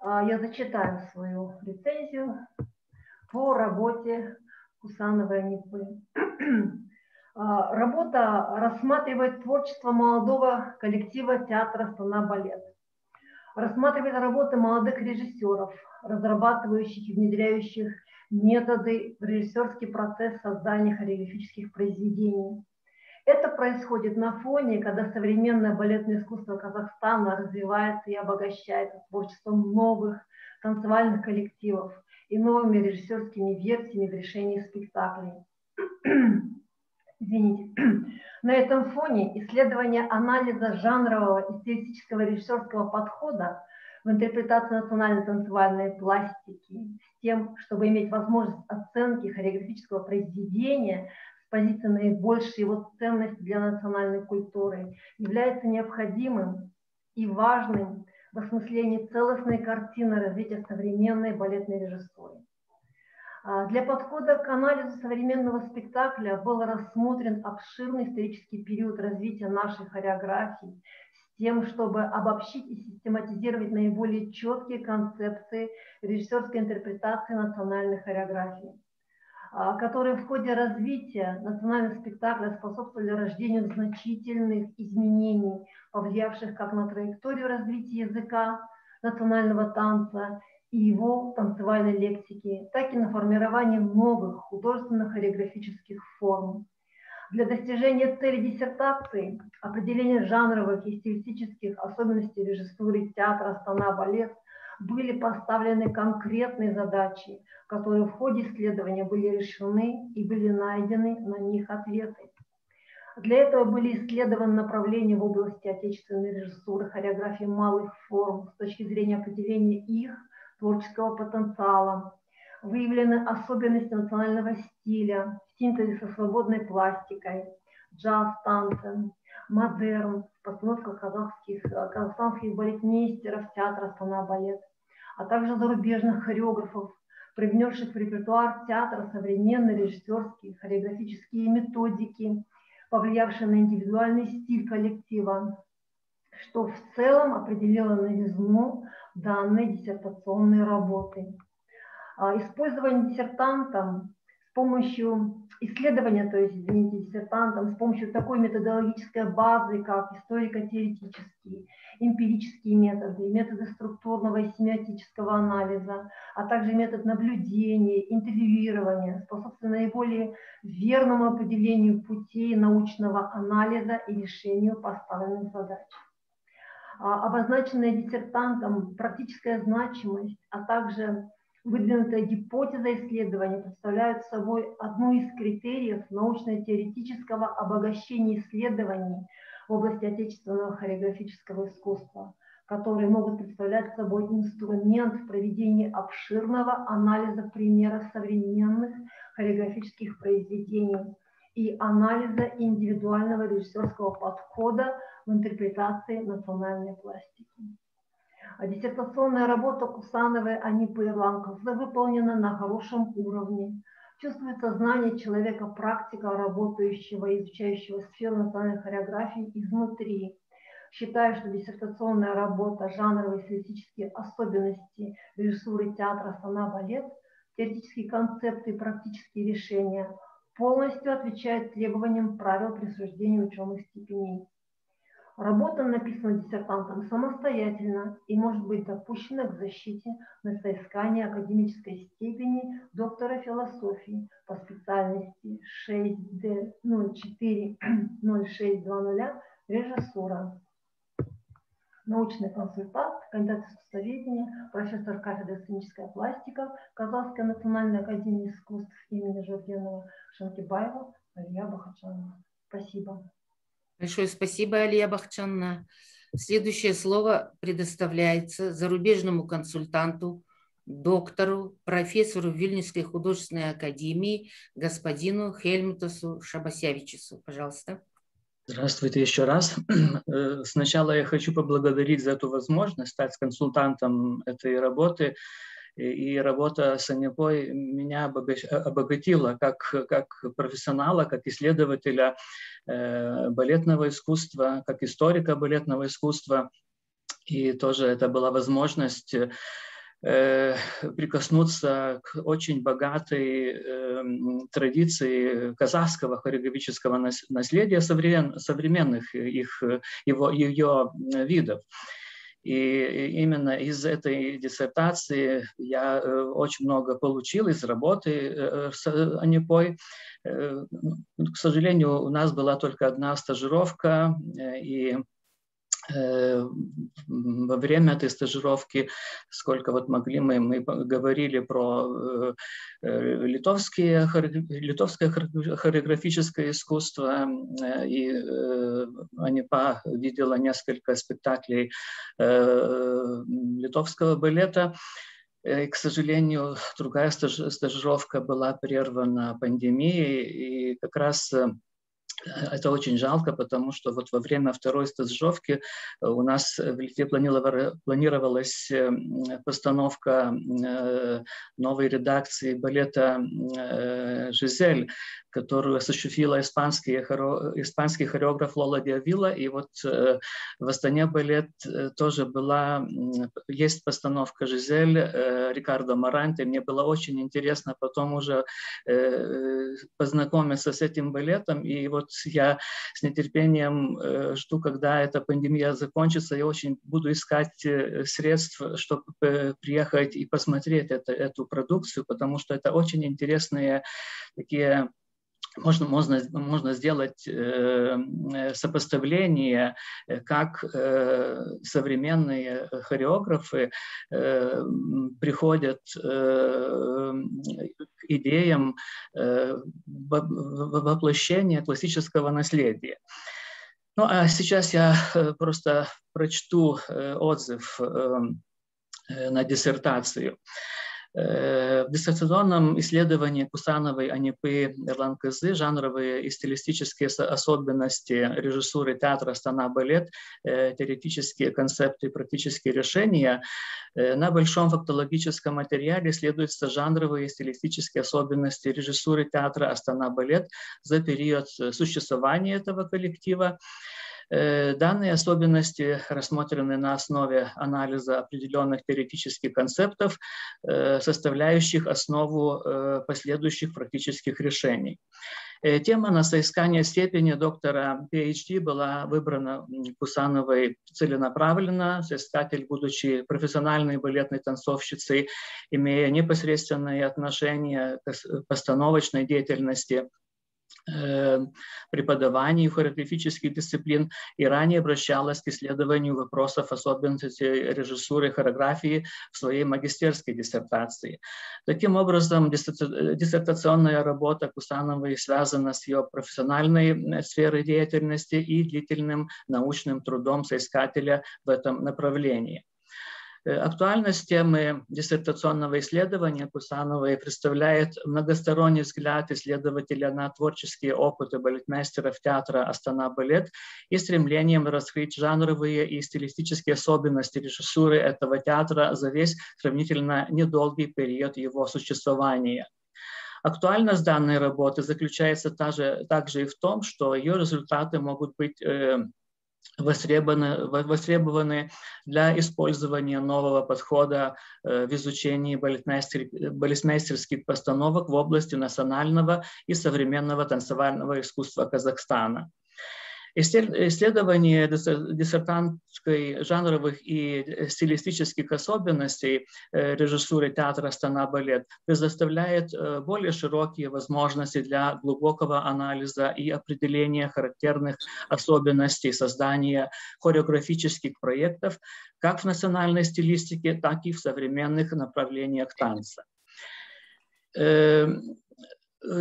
я зачитаю свою рецензию по работе Кусановой Анипы. Работа рассматривает творчество молодого коллектива театра «Астана-балет». Рассматривает работы молодых режиссеров, разрабатывающих и внедряющих методы в режиссерский процесс создания хореографических произведений. Это происходит на фоне, когда современное балетное искусство Казахстана развивается и обогащается творчеством новых танцевальных коллективов и новыми режиссерскими версиями в решении спектаклей. Извините. На этом фоне исследование анализа жанрового и стилистического режиссерского подхода в интерпретации национальной танцевальной пластики с тем, чтобы иметь возможность оценки хореографического произведения с позиции наибольшей его ценности для национальной культуры, является необходимым и важным в осмыслении целостной картины развития современной балетной режиссуры. Для подхода к анализу современного спектакля был рассмотрен обширный исторический период развития нашей хореографии с тем, чтобы обобщить и систематизировать наиболее четкие концепции режиссерской интерпретации национальной хореографии, которые в ходе развития национального спектакля способствовали рождению значительных изменений, повлиявших как на траекторию развития языка национального танца и его танцевальной лексики, так и на формирование новых художественных хореографических форм. Для достижения цели диссертации, определения жанровых и стилистических особенностей режиссуры театра «Астана-балет» были поставлены конкретные задачи, которые в ходе исследования были решены и были найдены на них ответы. Для этого были исследованы направления в области отечественной режиссуры, хореографии малых форм с точки зрения определения их творческого потенциала. Выявлены особенности национального стиля, синтез со свободной пластикой, джаз, танцы, модерн, постановка казахстанских балетмейстеров театра «Астана-балет», а также зарубежных хореографов, привнесших в репертуар театра современные режиссерские хореографические методики, повлиявшие на индивидуальный стиль коллектива, что в целом определило новизну данной диссертационной работы. Использование диссертантом с помощью исследования, диссертантом с помощью такой методологической базы, как историко-теоретические, эмпирические методы, методы структурного и семиотического анализа, а также метод наблюдения, интервьюирования, способствует наиболее верному определению путей научного анализа и решению поставленных задач. Обозначенная диссертантом практическая значимость, а также выдвинутая гипотеза исследования представляют собой одну из критериев научно-теоретического обогащения исследований в области отечественного хореографического искусства, которые могут представлять собой инструмент в проведении обширного анализа примеров современных хореографических произведений и анализа индивидуального режиссерского подхода в интерпретации национальной пластики. Диссертационная работа Кусановой Анипы Ирлан-Кызы выполнена на хорошем уровне. Чувствуется знание человека, практика, работающего и изучающего сферу национальной хореографии изнутри. Считаю, что диссертационная работа «Жанровые и стилистические особенности режиссуры театра «Астана-балет», теоретические концепты и практические решения полностью отвечают требованиям правил присуждения ученых степеней. Работа написана диссертантом самостоятельно и может быть допущена к защите на соискание академической степени доктора философии по специальности 6D040620 режиссура. Научный консультант, кандидат искусствоведения, профессор кафедры сценическая пластика Казахской национальной академии искусств имени Жургенова Шанкибаева Алия Бахатжанова. Спасибо. Большое спасибо, Алия Бахатжановна. Следующее слово предоставляется зарубежному консультанту, доктору, профессору Вильнюсской художественной академии господину Хельмутасу Шабасявичусу. Пожалуйста. Здравствуйте еще раз. Сначала я хочу поблагодарить за эту возможность стать консультантом этой работы. И работа с Анипой меня обогатила как профессионала, как исследователя балетного искусства, как историка балетного искусства. И тоже это была возможность прикоснуться к очень богатой традиции казахского хореографического наследия современных ее видов. И именно из этой диссертации я очень много получил из работы с Анипой. К сожалению, у нас была только одна стажировка, и во время этой стажировки, сколько вот могли, мы говорили про литовское хореографическое искусство, и Анипа видела несколько спектаклей литовского балета. И, к сожалению, другая стажировка была прервана пандемией, и как раз это очень жалко, потому что вот во время второй стажировки у нас в Литве планировалась постановка новой редакции балета «Жизель», которую осуществила испанский хореограф Лола Диавила. И вот в Астане балет тоже есть постановка «Жизель» Рикардо Маранте. Мне было очень интересно потом уже познакомиться с этим балетом. И вот я с нетерпением жду, когда эта пандемия закончится. Я очень буду искать средств, чтобы приехать и посмотреть эту продукцию, потому что это очень интересные такие... Можно сделать сопоставление, как современные хореографы приходят к идеям воплощения классического наследия. Ну а сейчас я просто прочту отзыв на диссертацию. В диссертационном исследовании Кусановой Анипы Эрлан-Кызы «Жанровые и стилистические особенности режиссуры театра Астана-балет, теоретические концепты и практические решения» на большом фактологическом материале исследуются жанровые и стилистические особенности режиссуры театра Астана-балет за период существования этого коллектива. Данные особенности рассмотрены на основе анализа определенных теоретических концептов, составляющих основу последующих практических решений. Тема на соискание степени доктора PhD была выбрана Кусановой целенаправленно. Соискатель, будучи профессиональной балетной танцовщицей, имея непосредственное отношение к постановочной деятельности, преподаванию хореографических дисциплин и ранее обращалась к исследованию вопросов особенностей режиссуры и хореографии в своей магистерской диссертации. Таким образом, диссертационная работа Кусановой связана с ее профессиональной сферой деятельности и длительным научным трудом соискателя в этом направлении. Актуальность темы диссертационного исследования Кусановой представляет многосторонний взгляд исследователя на творческие опыты балетмейстеров театра Астана-балет и стремлением раскрыть жанровые и стилистические особенности режиссуры этого театра за весь сравнительно недолгий период его существования. Актуальность данной работы заключается также и в том, что ее результаты могут быть востребованы для использования нового подхода в изучении балетмейстерских постановок в области национального и современного танцевального искусства Казахстана. Исследование диссертантской жанровых и стилистических особенностей режиссуры театра Астана-балет предоставляет более широкие возможности для глубокого анализа и определения характерных особенностей создания хореографических проектов как в национальной стилистике, так и в современных направлениях танца.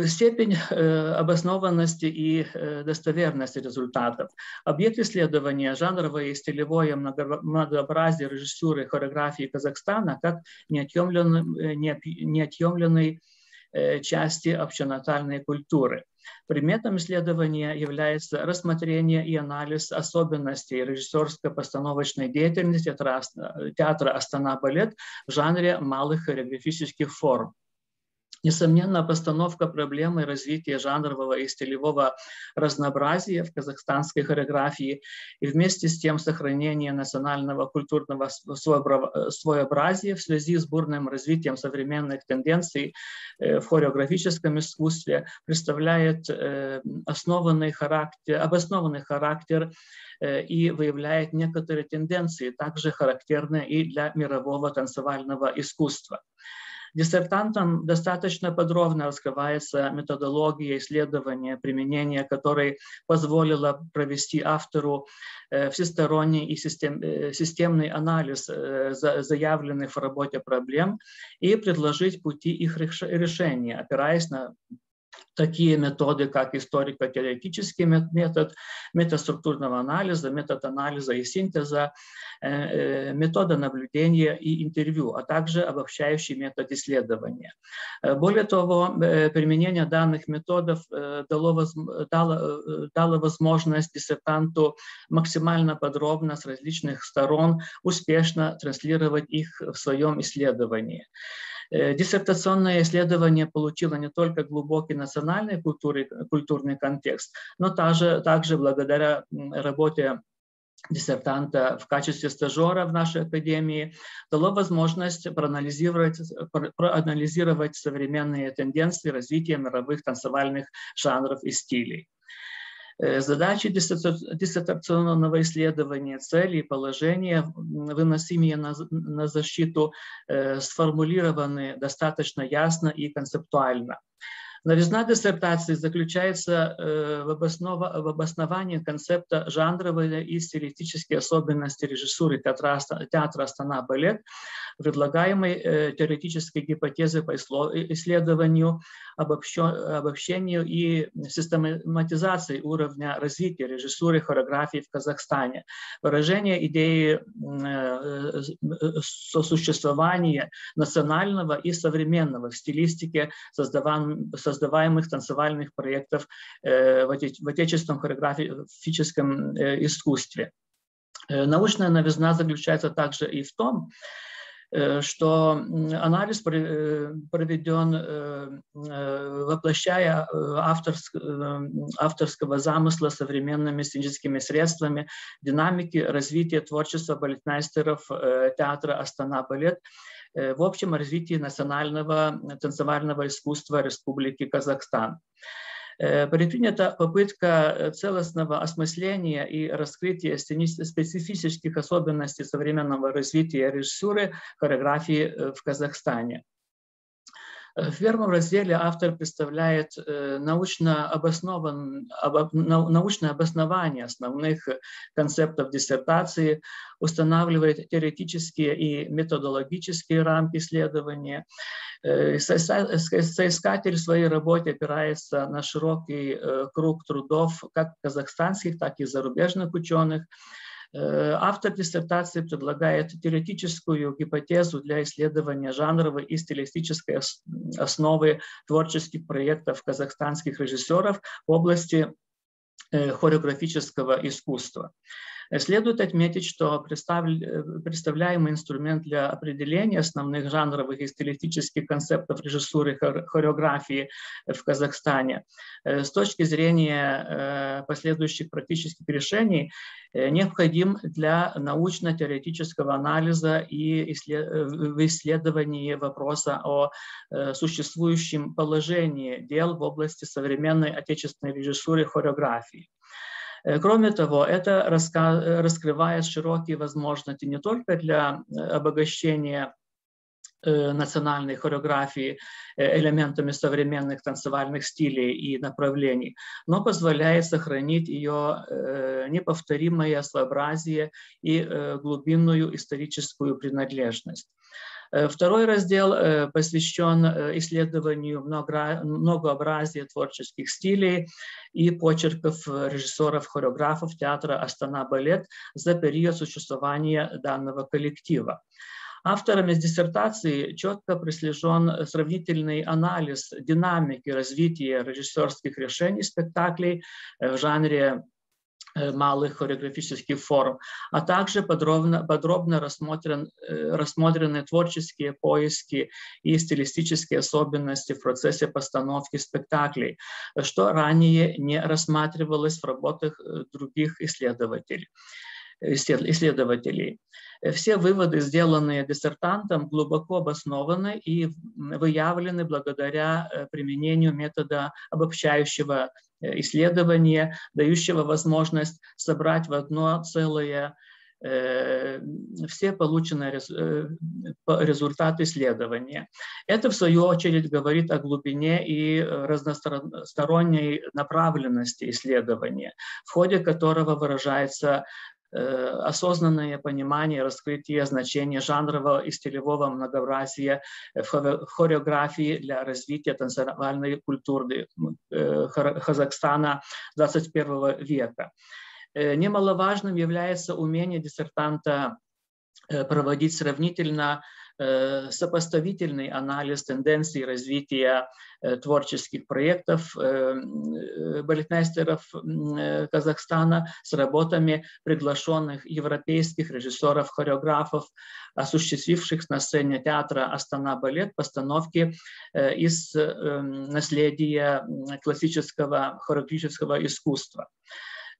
Степень обоснованности и достоверности результатов. Объект исследования – жанровое и стилевое многообразие режиссуры и хореографии Казахстана как неотъемлемой части общенациональной культуры. Предметом исследования является рассмотрение и анализ особенностей режиссерско-постановочной деятельности театра Астана-балет в жанре малых хореографических форм. Несомненно, постановка проблемы развития жанрового и стилевого разнообразия в казахстанской хореографии и вместе с тем сохранение национального культурного своеобразия в связи с бурным развитием современных тенденций в хореографическом искусстве представляет обоснованный характер и выявляет некоторые тенденции, также характерные и для мирового танцевального искусства. Диссертантом достаточно подробно раскрывается методология исследования, применение которой позволило провести автору всесторонний и системный анализ заявленных в работе проблем и предложить пути их решения, опираясь на такие методы, как историко-теоретический метод, метод структурного анализа, метод анализа и синтеза, метода наблюдения и интервью, а также обобщающий метод исследования. Более того, применение данных методов дало возможность диссертанту максимально подробно с различных сторон успешно транслировать их в своем исследовании. Диссертационное исследование получило не только глубокий национальный культурный контекст, но также благодаря работе диссертанта в качестве стажера в нашей академии дало возможность проанализировать современные тенденции развития мировых танцевальных жанров и стилей. Задачи диссертационного исследования, цели и положения, выносимые на защиту, сформулированы достаточно ясно и концептуально. Новизна диссертации заключается в обосновании концепта жанровой и стилистические особенности режиссуры театра «Астана-балет», предлагаемой теоретической гипотезы по исследованию, обобщению и систематизации уровня развития режиссуры хореографии в Казахстане, выражение идеи сосуществования национального и современного в стилистике создаваемых танцевальных проектов в отечественном хореографическом искусстве. Научная новизна заключается также и в том, что анализ проведен, воплощая авторского замысла современными сценическими средствами, динамики развития творчества балетмейстеров театра «Астана-балет» в общем развитии национального танцевального искусства Республики Казахстан. Предпринята попытка целостного осмысления и раскрытия специфических особенностей современного развития режиссуры хореографии в Казахстане. В первом разделе автор представляет научное обоснование основных концептов диссертации, устанавливает теоретические и методологические рамки исследования. Соискатель в своей работе опирается на широкий круг трудов как казахстанских, так и зарубежных ученых. Автор диссертации предлагает теоретическую гипотезу для исследования жанровой и стилистической основы творческих проектов казахстанских режиссеров в области хореографического искусства. Следует отметить, что представляемый инструмент для определения основных жанровых и стилистических концептов режиссуры хореографии в Казахстане с точки зрения последующих практических решений необходим для научно-теоретического анализа и в исследовании вопроса о существующем положении дел в области современной отечественной режиссуры хореографии. Кроме того, это раскрывает широкие возможности не только для обогащения национальной хореографии элементами современных танцевальных стилей и направлений, но позволяет сохранить ее неповторимое своеобразие и глубинную историческую принадлежность. Второй раздел посвящен исследованию многообразия творческих стилей и почерков режиссеров-хореографов театра «Астана-балет» за период существования данного коллектива. Авторами диссертации четко прослежен сравнительный анализ динамики развития режиссерских решений спектаклей в жанре малых хореографических форм, а также подробно рассмотрены творческие поиски и стилистические особенности в процессе постановки спектаклей, что ранее не рассматривалось в работах других исследователей. Все выводы, сделанные диссертантом, глубоко обоснованы и выявлены благодаря применению метода обобщающего исследования, дающего возможность собрать в одно целое все полученные результаты исследования. Это, в свою очередь, говорит о глубине и разносторонней направленности исследования, в ходе которого выражается осознанное понимание, раскрытие значения жанрового и стилевого многообразия в хореографии для развития танцевальной культуры Казахстана XXI века. Немаловажным является умение диссертанта проводить сравнительно сопоставительный анализ тенденций развития творческих проектов балетмейстеров Казахстана с работами приглашенных европейских режиссеров-хореографов, осуществивших на сцене театра «Астана-балет» постановки из наследия классического хореографического искусства.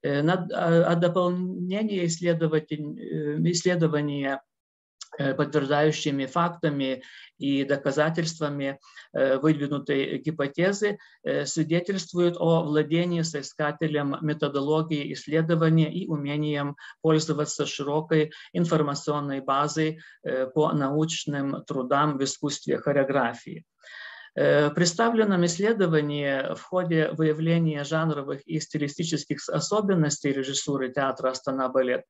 О дополнении исследования подтверждающими фактами и доказательствами выдвинутой гипотезы свидетельствует о владении соискателем методологией исследования и умением пользоваться широкой информационной базой по научным трудам в искусстве хореографии. В представленном исследовании в ходе выявления жанровых и стилистических особенностей режиссуры театра «Астана-балет»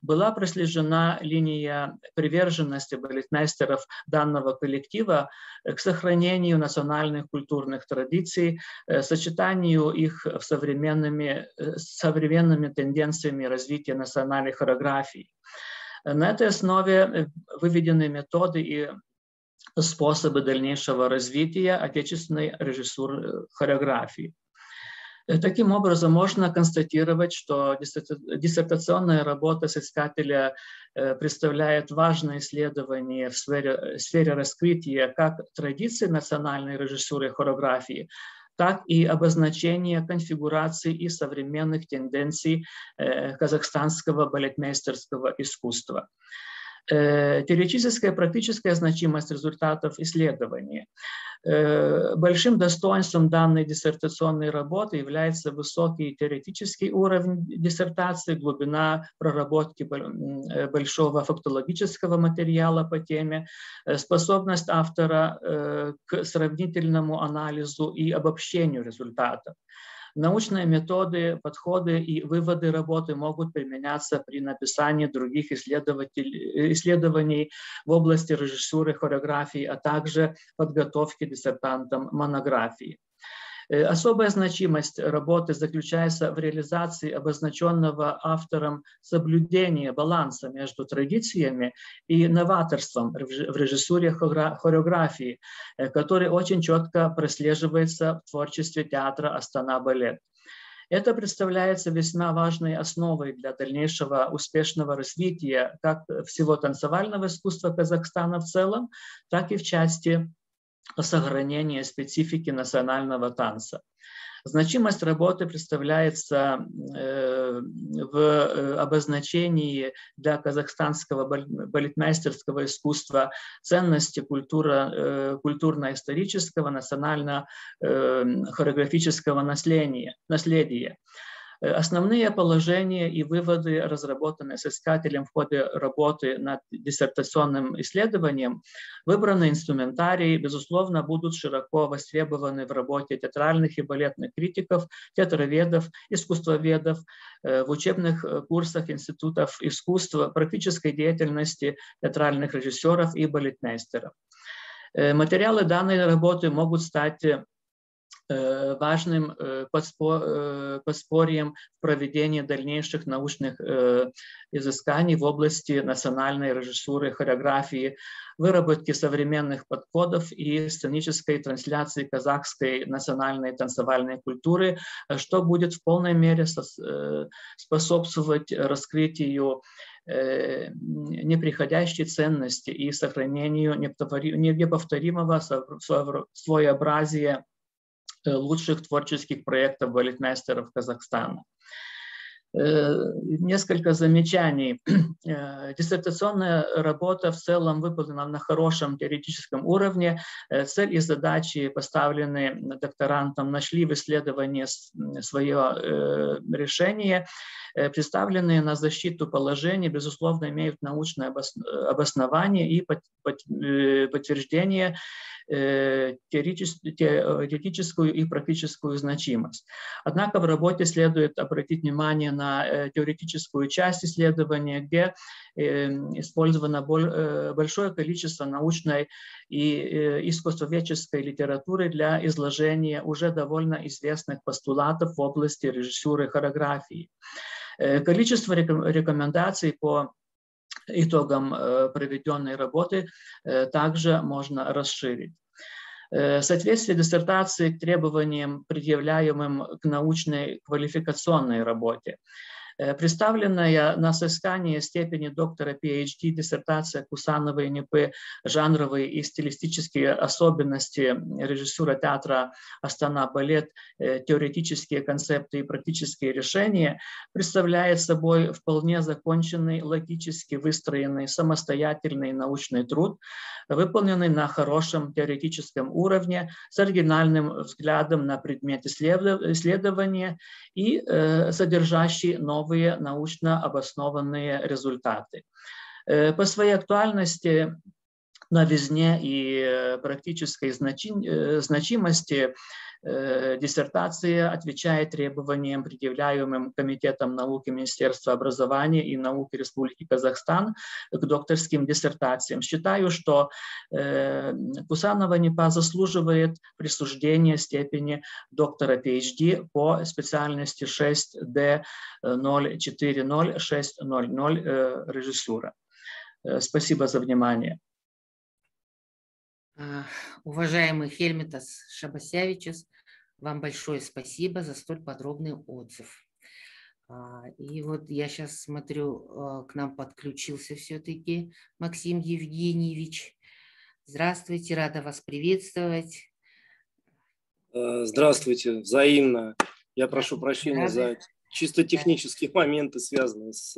была прослежена линия приверженности балетмейстеров данного коллектива к сохранению национальных культурных традиций, сочетанию их с современными тенденциями развития национальной хореографии. На этой основе выведены методы и способы дальнейшего развития отечественной режиссуры хореографии. Таким образом, можно констатировать, что диссертационная работа соискателя представляет важное исследование в сфере раскрытия как традиций национальной режиссуры хореографии, так и обозначение конфигураций и современных тенденций казахстанского балетмейстерского искусства. Теоретическая и практическая значимость результатов исследования. Большим достоинством данной диссертационной работы является высокий теоретический уровень диссертации, глубина проработки большого фактологического материала по теме, способность автора к сравнительному анализу и обобщению результатов. Научные методы, подходы и выводы работы могут применяться при написании других исследований в области режиссуры, хореографии, а также подготовки диссертантам монографии. Особая значимость работы заключается в реализации обозначенного автором соблюдения баланса между традициями и новаторством в режиссуре хореографии, который очень четко прослеживается в творчестве театра «Астана-балет». Это представляется весьма важной основой для дальнейшего успешного развития как всего танцевального искусства Казахстана в целом, так и в части сохранения специфики национального танца. Значимость работы представляется в обозначении для казахстанского балетмейстерского искусства ценности культурно-исторического, национально-хореографического наследия. Основные положения и выводы, разработанные соискателем в ходе работы над диссертационным исследованием, выбранные инструментарии, безусловно, будут широко востребованы в работе театральных и балетных критиков, театроведов, искусствоведов, в учебных курсах институтов искусства, практической деятельности театральных режиссеров и балетмейстеров. Материалы данной работы могут стать важным подспорьем в проведении дальнейших научных изысканий в области национальной режиссуры, хореографии, выработки современных подходов и сценической трансляции казахской национальной танцевальной культуры, что будет в полной мере способствовать раскрытию неприходящей ценности и сохранению неповторимого своеобразия лучших творческих проектов балетмейстеров Казахстана. Несколько замечаний. Диссертационная работа в целом выполнена на хорошем теоретическом уровне. Цель и задачи, поставленные докторантом, нашли в исследовании свое решение. Представленные на защиту положения, безусловно, имеют научное обоснование и подтверждение теоретическую и практическую значимость. Однако в работе следует обратить внимание на теоретическую часть исследования, где использовано большое количество научной и искусствоведческой литературы для изложения уже довольно известных постулатов в области режиссуры и хореографии. Количество рекомендаций по итогам проведенной работы также можно расширить. Соответствие диссертации к требованиям, предъявляемым к научной квалификационной работе. Представленная на соискание степени доктора PhD диссертация Кусановой НП «Жанровые и стилистические особенности режиссуры театра Астана-балет, теоретические концепты и практические решения» представляет собой вполне законченный, логически выстроенный, самостоятельный научный труд, выполненный на хорошем теоретическом уровне, с оригинальным взглядом на предмет исследования и содержащий новые научно обоснованные результаты. По своей актуальности новизне и практической значимости диссертация отвечает требованиям, предъявляемым Комитетом науки Министерства образования и науки Республики Казахстан к докторским диссертациям. Считаю, что Кусанова Анипа заслуживает присуждения степени доктора PhD по специальности 6D040600 режиссура. Спасибо за внимание. Уважаемый Хельмутас Шабасявичус, вам большое спасибо за столь подробный отзыв. И вот я сейчас смотрю, к нам подключился все-таки Максим Евгеньевич. Здравствуйте, рада вас приветствовать. Здравствуйте, взаимно. Я прошу прощения за чисто технические моменты, связанные с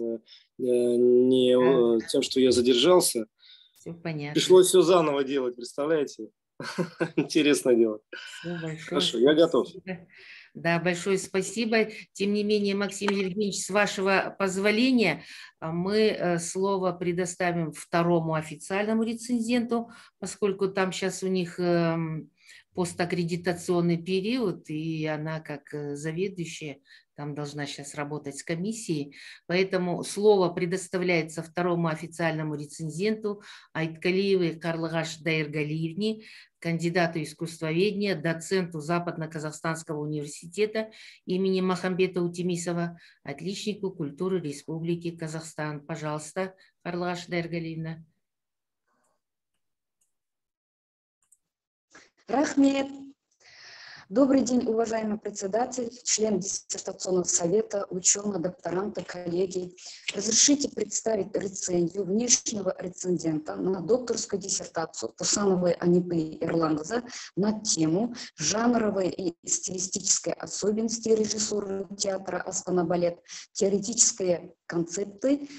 тем, что я задержался. Все понятно. Пришлось все заново делать, представляете? Интересное дело. Хорошо, я готов. Да, большое спасибо. Тем не менее, Максим Евгеньевич, с вашего позволения, мы слово предоставим второму официальному рецензенту, поскольку там сейчас у них постаккредитационный период, и она как заведующая там должна сейчас работать с комиссией. Поэтому слово предоставляется второму официальному рецензенту Айткалиевой Карлыгаш Дайыргалиевне, кандидату искусствоведения, доценту Западно-Казахстанского университета имени Махамбета Утемисова, отличнику культуры Республики Казахстан. Пожалуйста, Карлыгаш Дайыргалиевна. Рахмет. Добрый день, уважаемый председатель, член диссертационного совета, ученые, докторанты, коллеги. Разрешите представить рецензию внешнего рецензента на докторскую диссертацию Кусановой Анипы Эрлангызы на тему «Жанровые и стилистические особенности режиссуры театра Астана-балет, теоретические концепты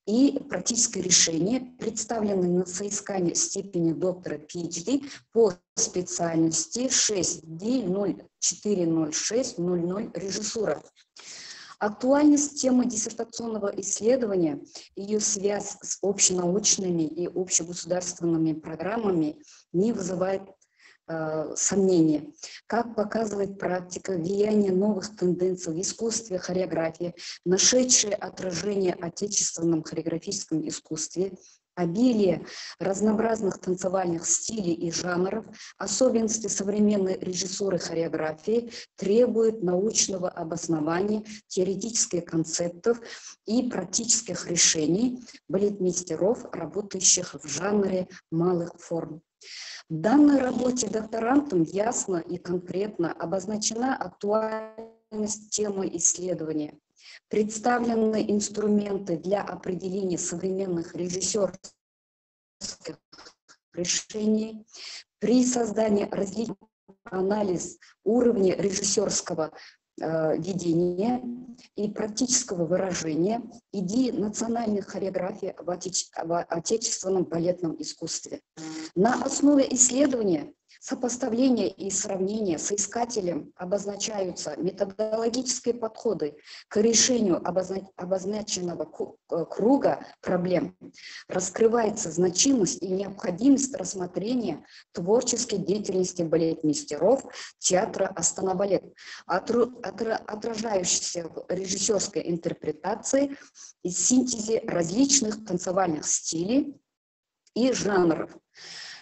и практическое решение, представленное на соискание степени доктора PhD по специальности 6D040600 режиссура. Актуальность темы диссертационного исследования, ее связь с общенаучными и общегосударственными программами не вызывает сомнения. Как показывает практика, влияние новых тенденций в искусстве хореографии, нашедшее отражение в отечественном хореографическом искусстве, обилие разнообразных танцевальных стилей и жанров, особенности современной режиссуры хореографии требуют научного обоснования, теоретических концептов и практических решений балетмейстеров, работающих в жанре малых форм. В данной работе докторантом ясно и конкретно обозначена актуальность темы исследования. Представлены инструменты для определения современных режиссерских решений при создании различных анализ уровня режиссерского видения и практического выражения идеи национальной хореографии в отечественном балетном искусстве. На основе исследования, сопоставления и сравнения с искателем обозначаются методологические подходы к решению обозначенного круга проблем. Раскрывается значимость и необходимость рассмотрения творческой деятельности балетмейстеров театра Астана-балет, отражающейся в режиссерской интерпретации и синтезе различных танцевальных стилей и жанров.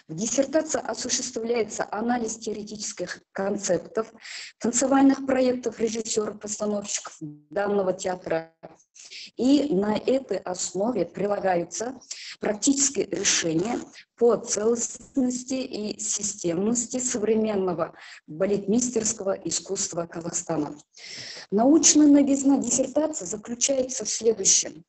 В диссертации осуществляется анализ теоретических концептов, танцевальных проектов режиссеров-постановщиков данного театра, и на этой основе прилагаются практические решения по целостности и системности современного балетмейстерского искусства Казахстана. Научная новизна диссертации заключается в следующем.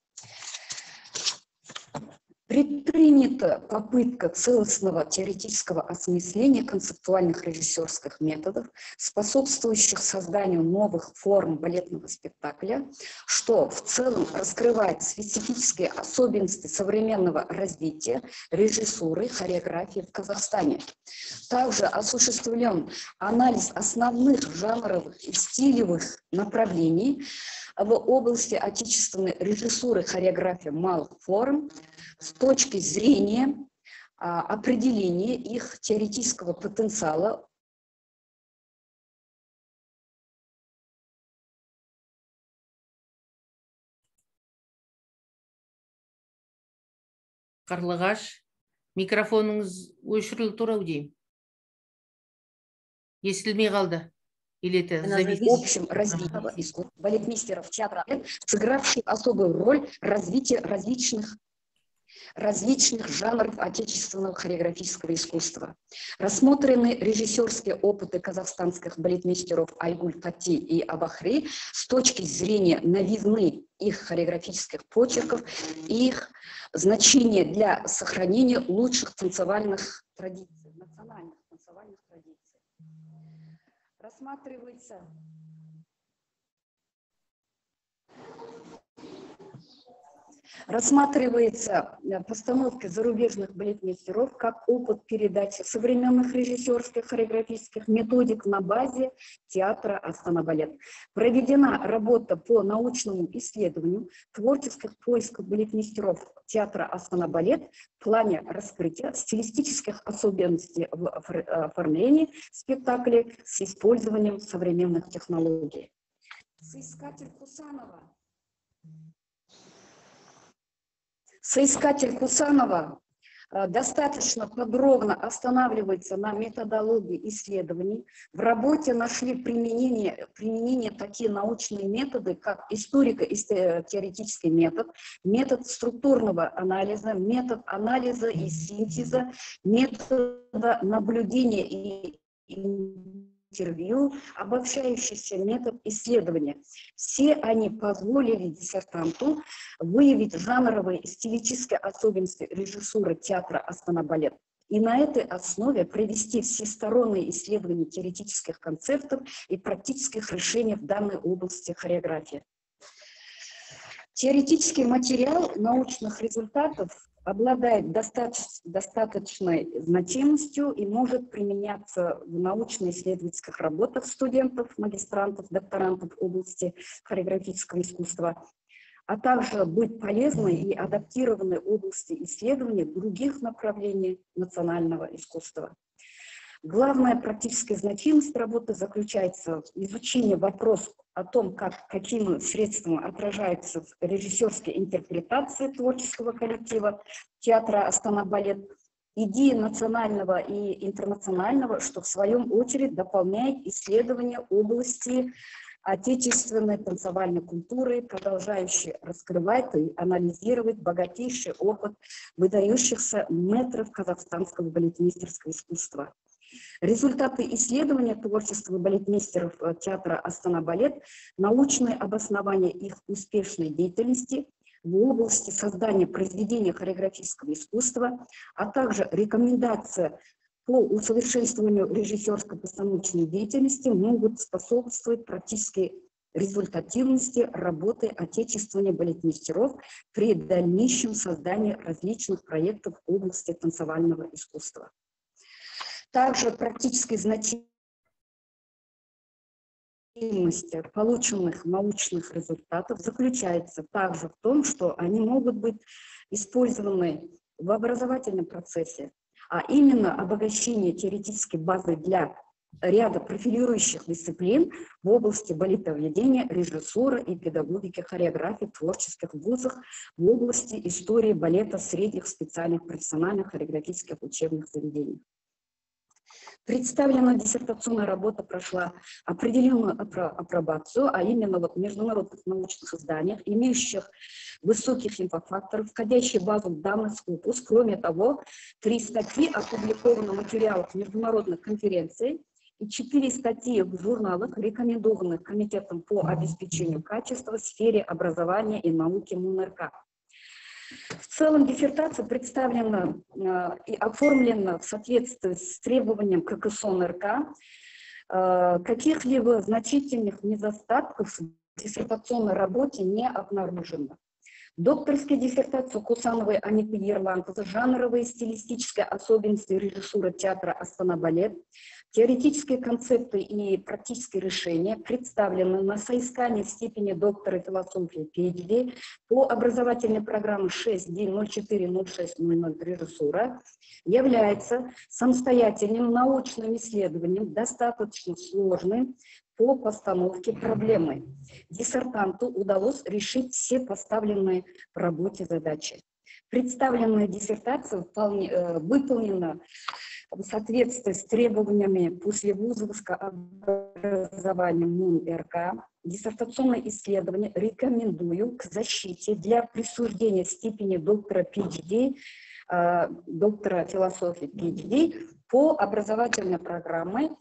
Предпринята попытка целостного теоретического осмысления концептуальных режиссерских методов, способствующих созданию новых форм балетного спектакля, что в целом раскрывает специфические особенности современного развития режиссуры, хореографии в Казахстане. Также осуществлен анализ основных жанровых и стилевых направлений в области отечественной режиссуры, хореографии малых форм с точки зрения определение их теоретического потенциала. Қарлығаш, микрофоныңыз өшіріліп тұр ау деймін. Естілмей қалды. Или это В общем развитии искусств балетмейстеров театра, сыгравших особую роль в развитии различных жанров отечественного хореографического искусства. Рассмотрены режиссерские опыты казахстанских балетмейстеров Айгуль Фати и Абахри с точки зрения новизны их хореографических почерков и их значения для сохранения лучших танцевальных традиций, национальных танцевальных традиций. Рассматривается постановка зарубежных балетмейстеров как опыт передачи современных режиссерских хореографических методик на базе театра Астана Балет. Проведена работа по научному исследованию творческих поисков балетмейстеров театра Астана Балет в плане раскрытия стилистических особенностей в оформлении спектаклей с использованием современных технологий. Соискатель Кусанова достаточно подробно останавливается на методологии исследований. В работе нашли применение такие научные методы, как историко-теоретический метод, метод структурного анализа, метод анализа и синтеза, метод наблюдения и интервью, обобщающийся метод исследования. Все они позволили диссертанту выявить жанровые и стилистические особенности режиссуры театра Астана Балет и на этой основе провести всесторонние исследования теоретических концептов и практических решений в данной области хореографии. Теоретический материал научных результатов обладает достаточной значимостью и может применяться в научно-исследовательских работах студентов, магистрантов, докторантов в области хореографического искусства, а также быть полезной и адаптированной в области исследования других направлений национального искусства. Главная практическая значимость работы заключается в изучении вопроса о том, какими средствами отражаются режиссерские интерпретации творческого коллектива театра Астана Балет, идеи национального и интернационального, что в своем очередь дополняет исследования области отечественной танцевальной культуры, продолжающей раскрывать и анализировать богатейший опыт выдающихся мэтров казахстанского балетмейстерского искусства. Результаты исследования творчества балетмейстеров театра Астана Балет, научное обоснование их успешной деятельности в области создания произведения хореографического искусства, а также рекомендация по усовершенствованию режиссерско-постановочной деятельности могут способствовать практической результативности работы отечественных балетмейстеров при дальнейшем создании различных проектов в области танцевального искусства. Также практической значимости полученных научных результатов заключается также в том, что они могут быть использованы в образовательном процессе, а именно обогащение теоретической базы для ряда профилирующих дисциплин в области балетоведения, режиссуры и педагогики хореографии в творческих вузах в области истории балета средних специальных профессиональных хореографических учебных заведений. Представленная диссертационная работа прошла определенную апробацию, а именно в международных научных изданиях, имеющих высоких инфофакторов, входящие в базу данных Scopus. Кроме того, 3 статьи опубликованы в материалах международных конференций и 4 статьи в журналах, рекомендованных Комитетом по обеспечению качества в сфере образования и науки МУНРК. В целом диссертация представлена и оформлена в соответствии с требованием ККСО НРК. Каких-либо значительных недостатков в диссертационной работе не обнаружено. Докторская диссертация Кусановой Анипы Ерланқызы «Жанровые стилистические особенности режиссуры театра Астана-балет. Теоретические концепты и практические решения представлены на соискание степени доктора философии PhD по образовательной программе 6D040600 режиссура, является самостоятельным научным исследованием, достаточно сложным по постановке проблемы. Диссертанту удалось решить все поставленные в работе задачи. Представленная диссертация выполнена в соответствии с требованиями послевузовского образования МУН РК. Диссертационное исследование рекомендую к защите для присуждения степени доктора PhD, доктора философии PhD по образовательной программе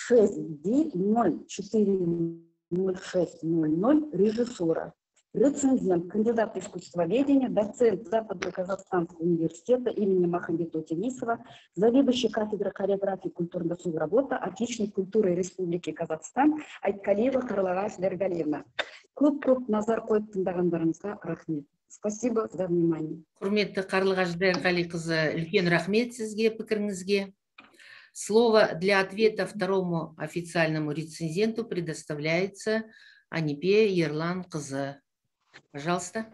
6D040600 режиссура. Рецензент, кандидат искусствоведения, доцент Западно-Казахстанского университета имени Махамбета Тенисова, заведующий кафедрой хореографии и культурно-досуг работы Отечественной культуры Республики Казахстан Айткалиева Карлағаш Дергалиевна. Көп назар қойып тыңдағандарыңызға рахмет. Спасибо за внимание. Құрметті Қарлығаш Дерғалиқызы, үлкен рахмет сізге пікіріңізге. Слово для ответа второму официальному рецензенту предоставляется Анипе Ерланқызы. Пожалуйста.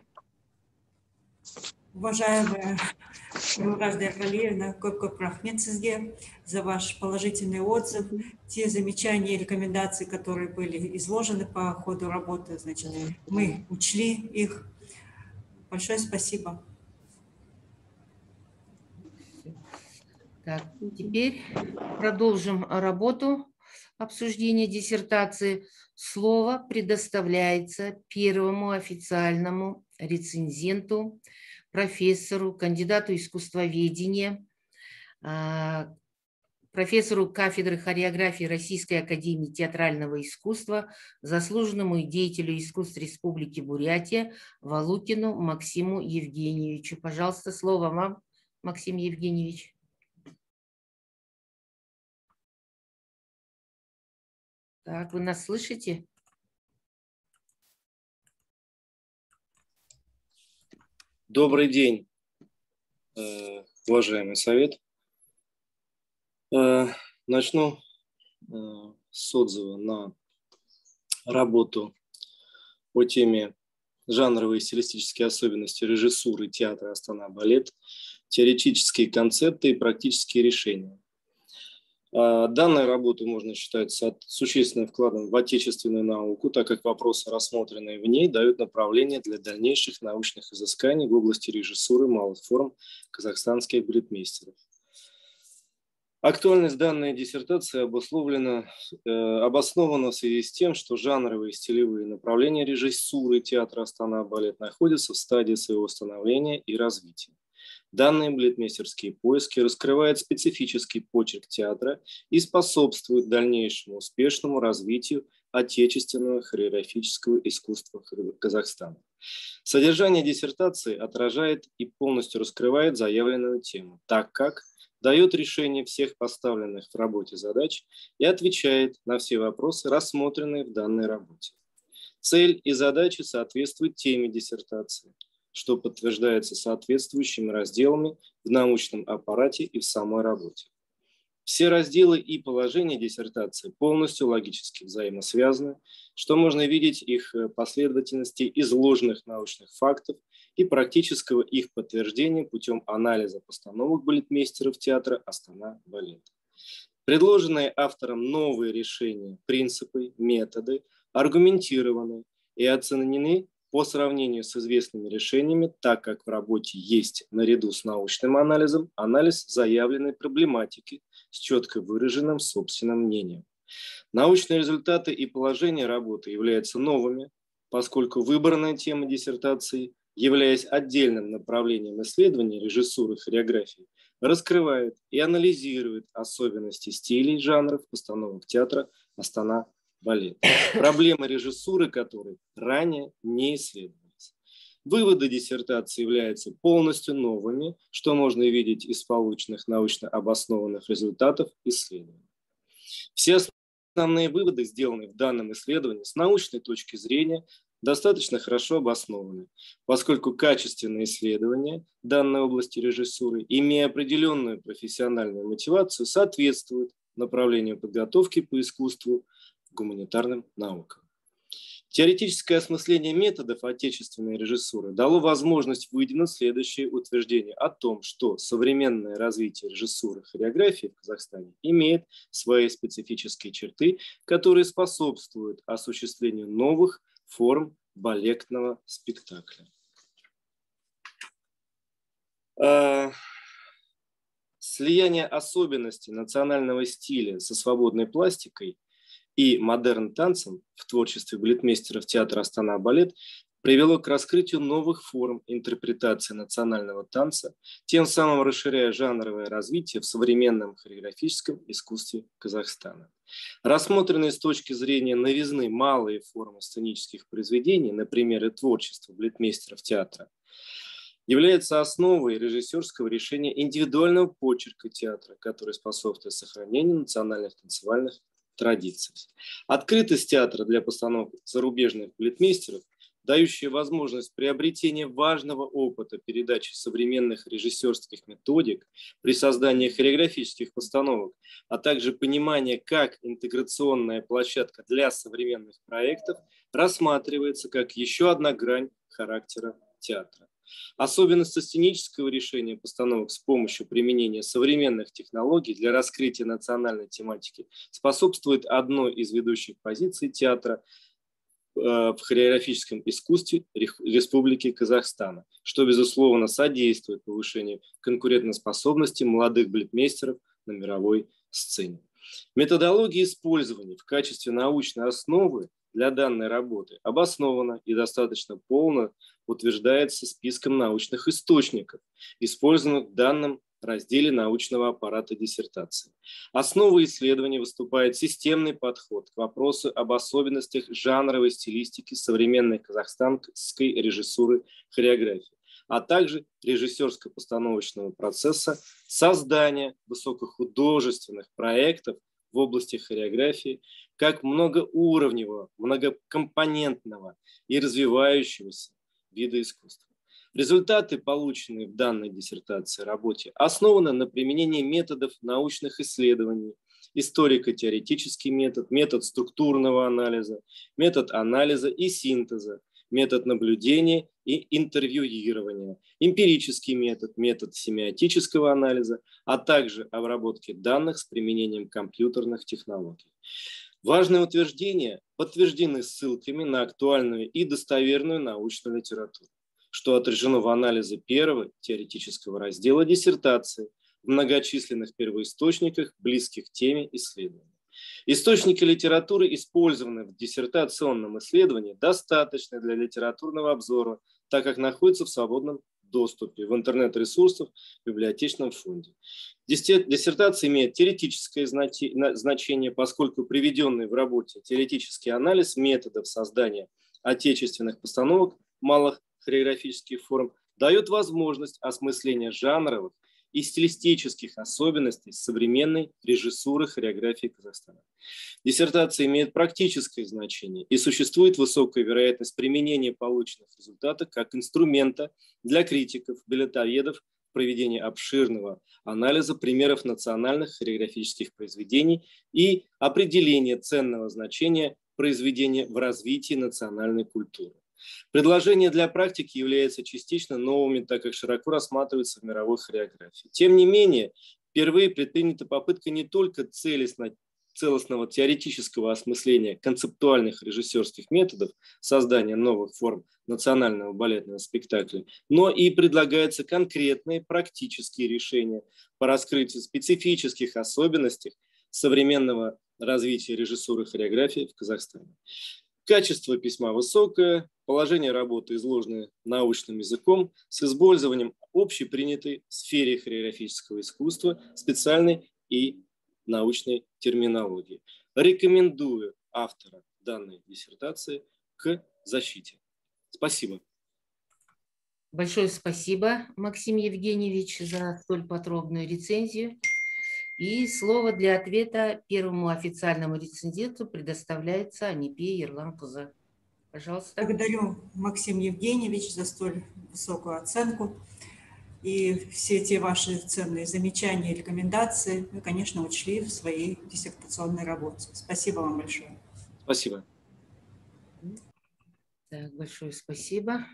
Уважаемая Қарлығаш Дерғалиевна, көп рахмет сізге за ваш положительный отзыв. Те замечания и рекомендации, которые были изложены по ходу работы, значит, мы учли их. Большое спасибо. Так, теперь продолжим работу обсуждения диссертации. Слово предоставляется первому официальному рецензенту, профессору, кандидату искусствоведения, профессору кафедры хореографии Российской академии театрального искусства, заслуженному деятелю искусств Республики Бурятия Валукину Максиму Евгеньевичу. Пожалуйста, слово вам, Максим Евгеньевич. Так, вы нас слышите? Добрый день, уважаемый совет. Начну с отзыва на работу по теме «Жанровые и стилистические особенности режиссуры театра Астана-балет. Теоретические концепты и практические решения». Данная работа можно считать существенным вкладом в отечественную науку, так как вопросы, рассмотренные в ней, дают направление для дальнейших научных изысканий в области режиссуры малых форм казахстанских балетмейстеров. Актуальность данной диссертации обоснована в связи с тем, что жанровые и стилевые направления режиссуры театра Астана-балет находятся в стадии своего становления и развития. Данные балетмейстерские поиски раскрывают специфический почерк театра и способствуют дальнейшему успешному развитию отечественного хореографического искусства Казахстана. Содержание диссертации отражает и полностью раскрывает заявленную тему, так как дает решение всех поставленных в работе задач и отвечает на все вопросы, рассмотренные в данной работе. Цель и задачи соответствуют теме диссертации, что подтверждается соответствующими разделами в научном аппарате и в самой работе. Все разделы и положения диссертации полностью логически взаимосвязаны, что можно видеть их последовательности изложенных научных фактов и практического их подтверждения путем анализа постановок балетмейстеров театра Астана-балет. Предложенные автором новые решения, принципы, методы аргументированы и оценены по сравнению с известными решениями, так как в работе есть, наряду с научным анализом, анализ заявленной проблематики с четко выраженным собственным мнением. Научные результаты и положения работы являются новыми, поскольку выбранная тема диссертации, являясь отдельным направлением исследования режиссуры и хореографии, раскрывает и анализирует особенности стилей, жанров, постановок театра Астана-балет, проблемы режиссуры которой ранее не исследовались. Выводы диссертации являются полностью новыми, что можно видеть из полученных научно обоснованных результатов исследований. Все основные выводы, сделанные в данном исследовании, с научной точки зрения достаточно хорошо обоснованы, поскольку качественные исследования данной области режиссуры, имея определенную профессиональную мотивацию, соответствуют направлению подготовки по искусству гуманитарным наукам. Теоретическое осмысление методов отечественной режиссуры дало возможность выдвинуть следующее утверждение о том, что современное развитие режиссуры хореографии в Казахстане имеет свои специфические черты, которые способствуют осуществлению новых форм балетного спектакля. Слияние особенностей национального стиля со свободной пластикой и модерн-танцем в творчестве балетмейстеров театра «Астана-балет» привело к раскрытию новых форм интерпретации национального танца, тем самым расширяя жанровое развитие в современном хореографическом искусстве Казахстана. Рассмотренные с точки зрения новизны малые формы сценических произведений, например, и творчество балетмейстеров театра, является основой режиссерского решения индивидуального почерка театра, который способствует сохранению национальных танцевальных традиций. Открытость театра для постановок зарубежных балетмейстеров, дающая возможность приобретения важного опыта передачи современных режиссерских методик при создании хореографических постановок, а также понимание, как интеграционная площадка для современных проектов рассматривается как еще одна грань характера театра. Особенность сценического решения постановок с помощью применения современных технологий для раскрытия национальной тематики способствует одной из ведущих позиций театра в хореографическом искусстве Республики Казахстан, что, безусловно, содействует повышению конкурентоспособности молодых балетмейстеров на мировой сцене. Методология использования в качестве научной основы для данной работы обоснована и достаточно полно утверждается списком научных источников, использованных в данном разделе научного аппарата диссертации. Основой исследования выступает системный подход к вопросу об особенностях жанровой стилистики современной казахстанской режиссуры хореографии, а также режиссерско-постановочного процесса создания высокохудожественных проектов в области хореографии как многоуровневого, многокомпонентного и развивающегося вида искусства. Результаты, полученные в данной диссертации работе, основаны на применении методов научных исследований, историко-теоретический метод, метод структурного анализа, метод анализа и синтеза, метод наблюдения и интервьюирования, эмпирический метод, метод семиотического анализа, а также обработки данных с применением компьютерных технологий. Важные утверждения подтверждены ссылками на актуальную и достоверную научную литературу, что отражено в анализе первого теоретического раздела диссертации в многочисленных первоисточниках, близких к теме исследования. Источники литературы, использованные в диссертационном исследовании, достаточны для литературного обзора, так как находятся в свободном доступе в интернет-ресурсах в библиотечном фонде. Диссертация имеет теоретическое значение, поскольку приведенный в работе теоретический анализ методов создания отечественных постановок малых хореографических форм дает возможность осмысления жанровых и стилистических особенностей современной режиссуры хореографии Казахстана. Диссертация имеет практическое значение и существует высокая вероятность применения полученных результатов как инструмента для критиков, балетоведов в проведении обширного анализа примеров национальных хореографических произведений и определения ценного значения произведения в развитии национальной культуры. Предложения для практики являются частично новыми, так как широко рассматриваются в мировой хореографии. Тем не менее, впервые предпринята попытка не только целостного теоретического осмысления концептуальных режиссерских методов создания новых форм национального балетного спектакля, но и предлагаются конкретные практические решения по раскрытию специфических особенностей современного развития режиссуры хореографии в Казахстане. Качество письма высокое, положение работы изложено научным языком с использованием общепринятой в сфере хореографического искусства специальной и научной терминологии. Рекомендую автора данной диссертации к защите. Спасибо. Большое спасибо, Максим Евгеньевич, за столь подробную рецензию. И слово для ответа первому официальному рецензенту предоставляется Анипе Ерланқызы. Пожалуйста. Благодарю, Максим Евгеньевич, за столь высокую оценку. И все те ваши ценные замечания и рекомендации мы, конечно, учли в своей диссертационной работе. Спасибо вам большое. Спасибо. Так, большое спасибо.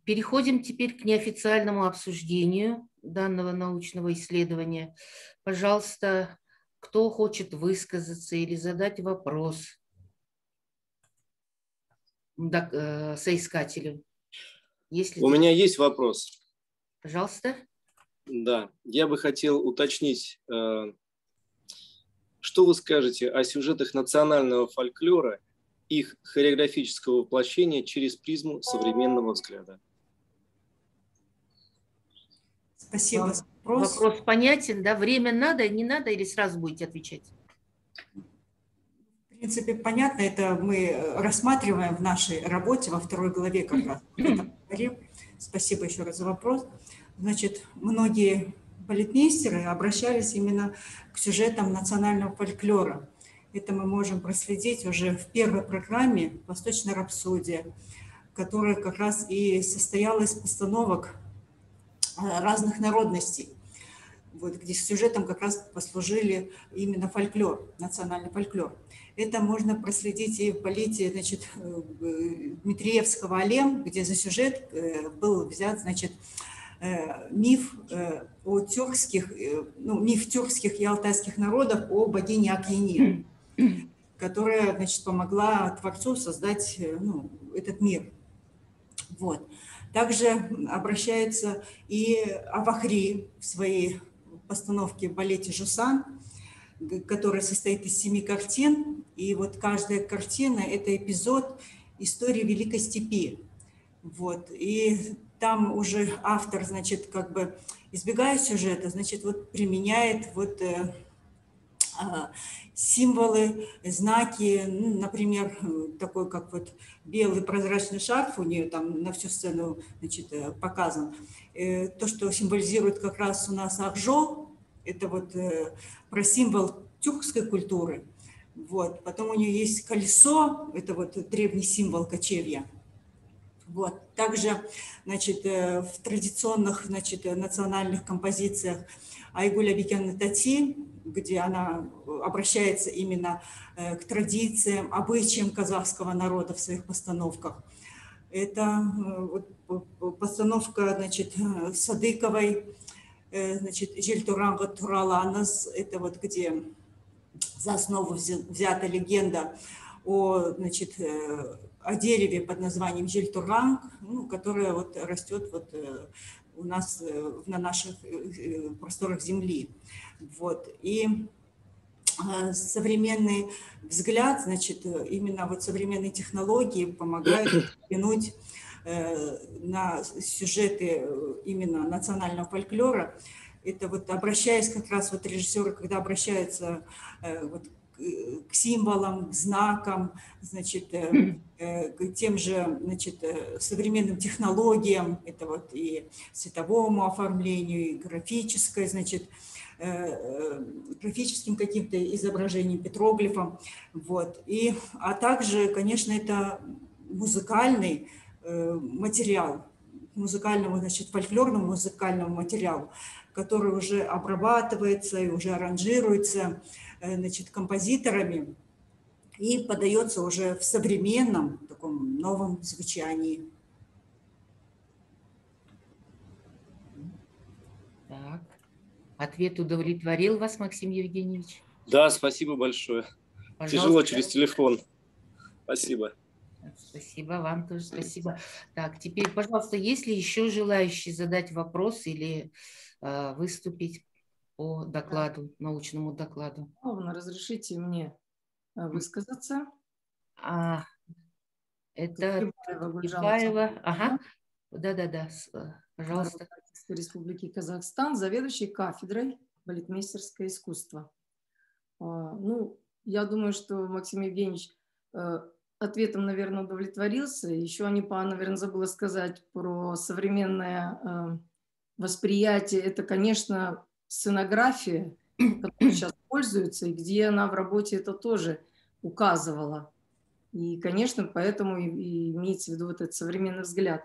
Переходим теперь к неофициальному обсуждению данного научного исследования. Пожалуйста, кто хочет высказаться или задать вопрос соискателю? У меня есть вопрос. Пожалуйста. Да, я бы хотел уточнить, что вы скажете о сюжетах национального фольклора, их хореографического воплощения через призму современного взгляда? Спасибо. Вопрос понятен, да? Время надо, не надо или сразу будете отвечать? В принципе, понятно, это мы рассматриваем в нашей работе во второй главе как раз. Спасибо еще раз за вопрос. Значит, многие балетмейстеры обращались именно к сюжетам национального фольклора. Это мы можем проследить уже в первой программе «Восточная рапсодия», которая как раз и состояла из постановок разных народностей, вот, где сюжетом как раз послужили именно фольклор, национальный фольклор. Это можно проследить и в балете, значит, Дмитриевского «Алем», где за сюжет был взят, значит, миф о тюркских, миф тюркских и алтайских народов о богине Акьяне, которая, значит, помогла Творцу создать этот мир. Вот. Также обращается и Авахри в своей постановке в балете «Жусан», которая состоит из 7 картин. И вот каждая картина – это эпизод истории Великой Степи. Вот. И там уже автор, значит, как бы избегая сюжета, значит, вот применяет вот символы, знаки, например, такой, как вот белый прозрачный шарф у нее там на всю сцену, значит, показан. То, что символизирует как раз у нас Акжол, это вот про символ тюркской культуры. Вот. Потом у нее есть колесо, это вот древний символ кочевья. Вот. Также, значит, в традиционных, значит, национальных композициях Айгуль Абикян Тати, где она обращается именно к традициям, обычаям казахского народа в своих постановках. Это вот постановка, значит, Садыковой, значит, Жильтуранга Тураланас, это вот где за основу взята легенда о, значит, о дереве под названием Жильтуранг, которое вот растет вот у нас на наших просторах земли. Вот. И современный взгляд, значит, именно вот современные технологии помогают взглянуть на сюжеты именно национального фольклора. Это вот обращаясь как раз вот режиссеры, когда обращаются вот к символам, к знакам, значит, к тем же, значит, современным технологиям, это вот и цветовому оформлению, и графической, значит, графическим каким-то изображением, петроглифом, вот. А также, конечно, это музыкальный материал, музыкальному, значит, фольклорному музыкальному материалу, который уже обрабатывается и уже аранжируется, значит, композиторами и подается уже в современном таком новом звучании. Так. Ответ удовлетворил вас, Максим Евгеньевич? Да, спасибо большое. Пожалуйста. Тяжело через телефон. Спасибо. Спасибо, вам тоже спасибо. Так, теперь, пожалуйста, есть ли еще желающие задать вопрос или выступить по докладу, научному докладу? Разрешите мне высказаться. Это Тюкаева. Ага. Да-да-да, пожалуйста. Республики Казахстан, заведующий кафедрой балетмейстерское искусство. Ну, я думаю, что Максим Евгеньевич ответом, наверное, удовлетворился. Еще Анипа, наверное, забыла сказать про современное восприятие. Это, конечно, сценография, которая сейчас пользуется, и где она в работе это тоже указывала. И, конечно, поэтому и имеется в виду вот этот современный взгляд.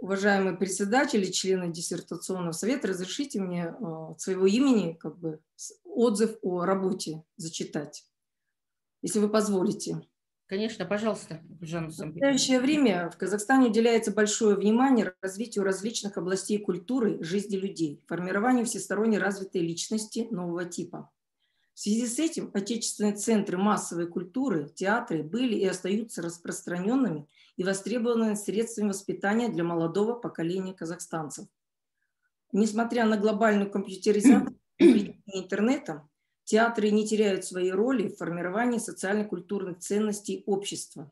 Уважаемые председатели, члены диссертационного совета, разрешите мне от своего имени как бы отзыв о работе зачитать, если вы позволите. Конечно, пожалуйста, Жанна В Самбековна. настоящее время в Казахстане уделяется большое внимание развитию различных областей культуры жизни людей, формированию всесторонне развитой личности нового типа. В связи с этим отечественные центры массовой культуры, театры были и остаются распространенными и востребованными средствами воспитания для молодого поколения казахстанцев. Несмотря на глобальную компьютеризацию и интернета, театры не теряют своей роли в формировании социально-культурных ценностей общества.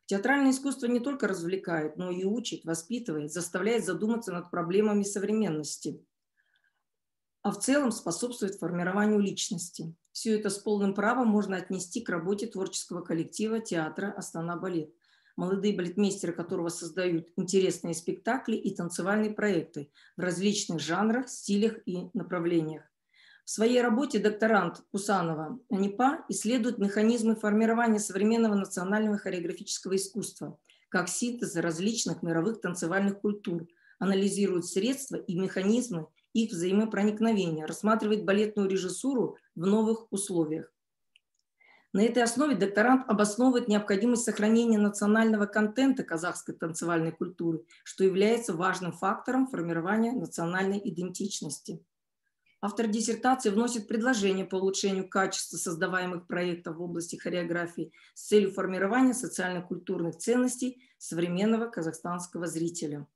Театральное искусство не только развлекает, но и учит, воспитывает, заставляет задуматься над проблемами современности, а в целом способствует формированию личности. Все это с полным правом можно отнести к работе творческого коллектива театра «Астана-балет», молодые балетмейстеры которого создают интересные спектакли и танцевальные проекты в различных жанрах, стилях и направлениях. В своей работе докторант Кусанова Анипа исследует механизмы формирования современного национального хореографического искусства как синтеза различных мировых танцевальных культур, анализирует средства и механизмы их взаимопроникновения, рассматривает балетную режиссуру в новых условиях. На этой основе докторант обосновывает необходимость сохранения национального контента казахской танцевальной культуры, что является важным фактором формирования национальной идентичности. Автор диссертации вносит предложения по улучшению качества создаваемых проектов в области хореографии с целью формирования социально-культурных ценностей современного казахстанского зрителя.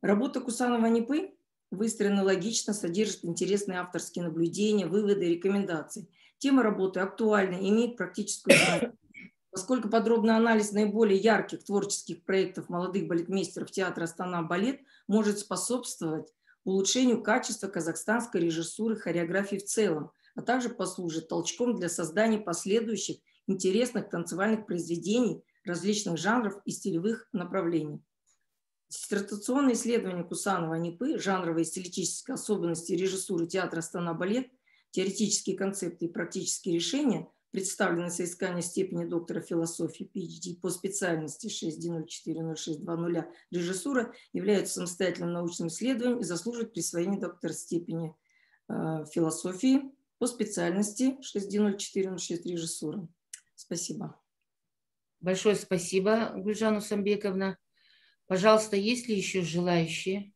Работа Кусанова Анипы выстроена логично, содержит интересные авторские наблюдения, выводы и рекомендации. Тема работы актуальна и имеет практическую значимость, поскольку подробный анализ наиболее ярких творческих проектов молодых балетмейстеров театра «Астана-балет» может способствовать улучшению качества казахстанской режиссуры хореографии в целом, а также послужит толчком для создания последующих интересных танцевальных произведений различных жанров и стилевых направлений. Диссертационное исследование Кусанова Анипы «Жанровые и стилистические особенности режиссуры театра «Астана-балет», теоретические концепты и практические решения», представлены соискание степени доктора философии PhD по специальности 6D040620 режиссура, являются самостоятельным научным исследованием и заслуживают присвоения доктора степени философии по специальности 6D0406 режиссура. Спасибо. Большое спасибо, Гульжан Усамбековна. Пожалуйста, есть ли еще желающие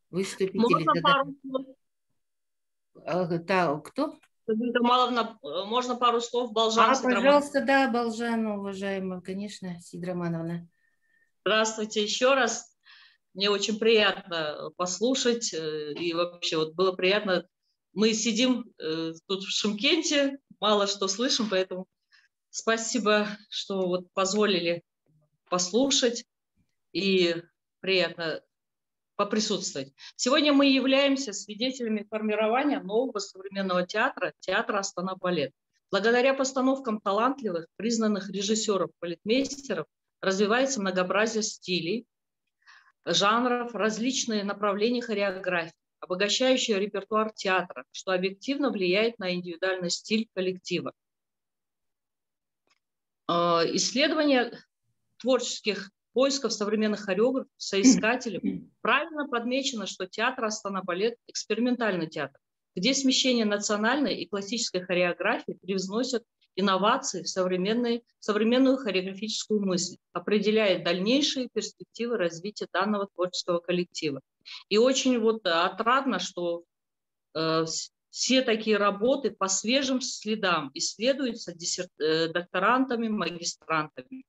выступить? Можно пару слов? Да, кто? Маловна, можно пару слов? Балжан Сидрамановна. Пожалуйста, да, Балжан, уважаемая, конечно, Сидрамановна. Здравствуйте еще раз. Мне очень приятно послушать. И вообще вот было приятно. Мы сидим тут в Шымкенте, мало что слышим, поэтому спасибо, что вот позволили послушать. И приятно поприсутствовать. Сегодня мы являемся свидетелями формирования нового современного театра, театра «Астана-балет». Благодаря постановкам талантливых, признанных режиссеров-балетмейстеров развивается многообразие стилей, жанров, различные направления хореографии, обогащающие репертуар театра, что объективно влияет на индивидуальный стиль коллектива. Исследование творческих поисков современных хореографов, соискателей, правильно подмечено, что театр «Астана-балет» – экспериментальный театр, где смещение национальной и классической хореографии привносят инновации в современную хореографическую мысль, определяет дальнейшие перспективы развития данного творческого коллектива. И очень вот отрадно, что все такие работы по свежим следам исследуются докторантами, магистрантами.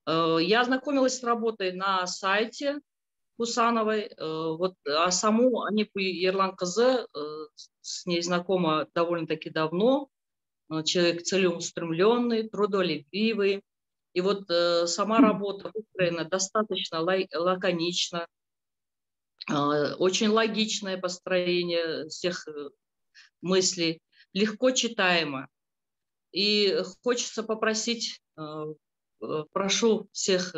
Я ознакомилась с работой на сайте Кусановой, вот, а саму Анипу Ерлан-кызы с ней знакома довольно-таки давно, человек целеустремленный, трудолюбивый, и вот сама работа выстроена достаточно лаконично, очень логичное построение всех мыслей, легко читаемо, и хочется попросить, прошу всех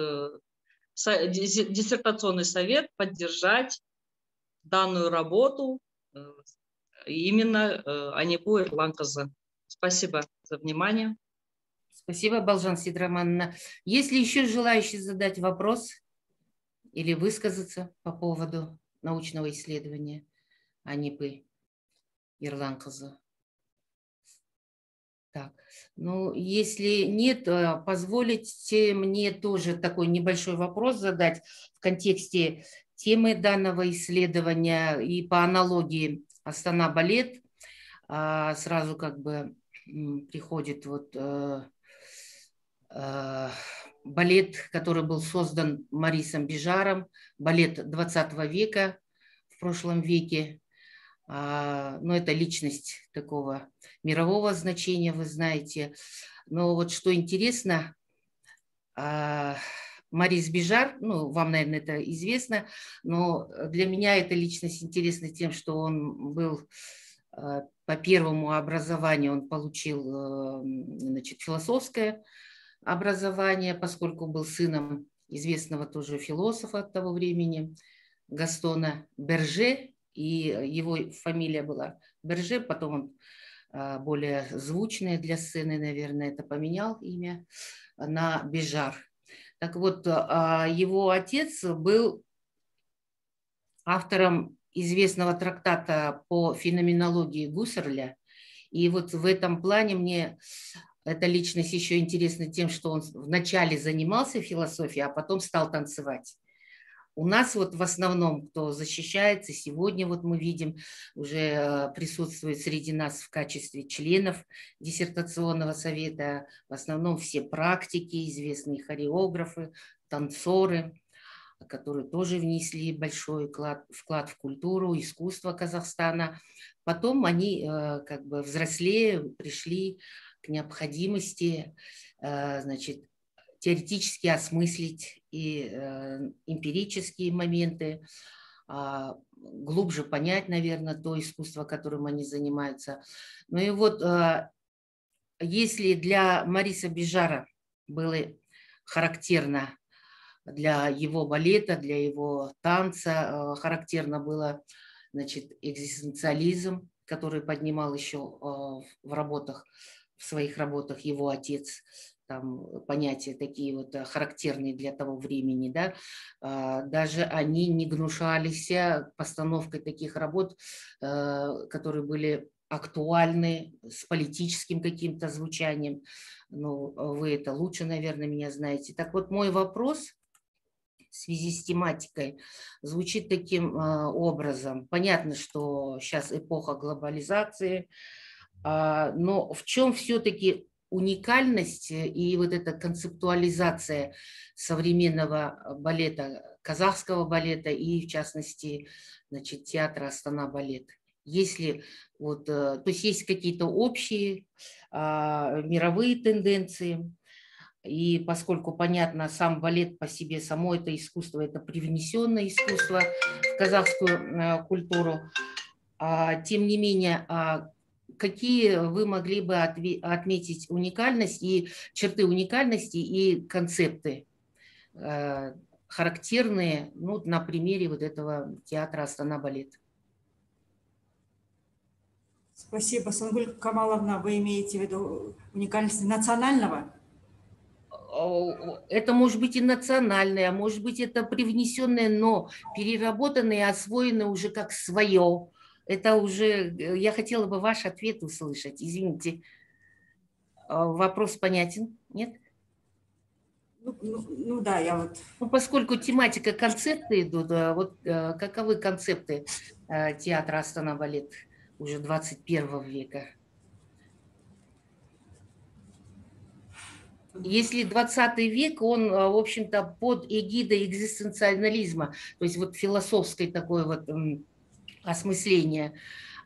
диссертационный совет поддержать данную работу именно Анипу Ерлан-кызы. Спасибо за внимание. Спасибо, Балжан Сидрамановна. Есть ли еще желающие задать вопрос или высказаться по поводу научного исследования Анипы Ерланқызы? Так, ну, если нет, позволите мне тоже такой небольшой вопрос задать в контексте темы данного исследования и по аналогии Астана-балет. Сразу как бы приходит вот балет, который был создан Марисом Бижаром, балет 20 века, в прошлом веке. Но это личность такого мирового значения, вы знаете. Но вот что интересно, Марис Бижар, ну, вам, наверное, это известно, но для меня эта личность интересна тем, что он был по первому образованию, он получил, значит, философское образование, поскольку был сыном известного тоже философа того времени, Гастона Берже, и его фамилия была Берже, потом он более звучное для сцены, наверное, это поменял имя на Бижар. Так вот, его отец был автором известного трактата по феноменологии Гуссерля, и вот в этом плане мне эта личность еще интересна тем, что он вначале занимался философией, а потом стал танцевать. У нас вот в основном, кто защищается, сегодня вот мы видим, уже присутствует среди нас в качестве членов диссертационного совета, в основном все практики, известные хореографы, танцоры, которые тоже внесли большой вклад в культуру, искусство Казахстана. Потом они, как бы взрослее, пришли к необходимости, значит, теоретически осмыслить и эмпирические моменты, глубже понять, наверное, то искусство, которым они занимаются. Ну и вот, если для Мариса Бижара было характерно, для его балета, для его танца, характерно было, значит, экзистенциализм, который поднимал еще в работах, в своих работах его отец, там понятия такие вот характерные для того времени, да, даже они не гнушались постановкой таких работ, которые были актуальны, с политическим каким-то звучанием. Ну, вы это лучше, наверное, меня знаете. Так вот, мой вопрос в связи с тематикой звучит таким образом. Понятно, что сейчас эпоха глобализации, но в чем все-таки уникальность и вот эта концептуализация современного балета, казахского балета и, в частности, значит, театра Астана-балет? Если вот, то есть есть какие-то общие мировые тенденции, и поскольку, понятно, сам балет по себе, само это искусство, это привнесенное искусство в казахскую культуру, тем не менее, какие вы могли бы отметить уникальность и черты уникальности и концепты, характерные, ну, на примере вот этого театра Астана-балет? Спасибо, Сангуль Камаловна. Вы имеете в виду уникальность национального? Это может быть и национальное, может быть это привнесенное, но переработанное и освоенное уже как свое. Это уже, я хотела бы ваш ответ услышать. Извините, вопрос понятен? Нет? Ну да, я вот... Ну, поскольку тематика, концепты идут, вот каковы концепты театра Астана-балет уже 21 века? Если 20 век, он, в общем-то, под эгидой экзистенциализма, то есть вот философской такой вот осмысление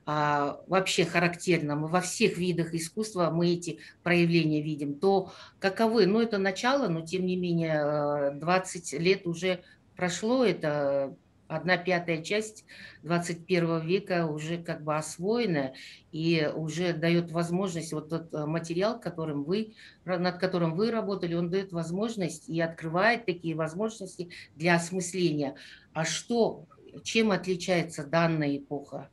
вообще характерно, мы во всех видах искусства мы эти проявления видим, то каковы, ну это начало, но тем не менее 20 лет уже прошло, это 1/5 часть 21 века уже как бы освоена и уже дает возможность, вот тот материал, над которым вы работали, он дает возможность и открывает такие возможности для осмысления. А чем отличается данная эпоха?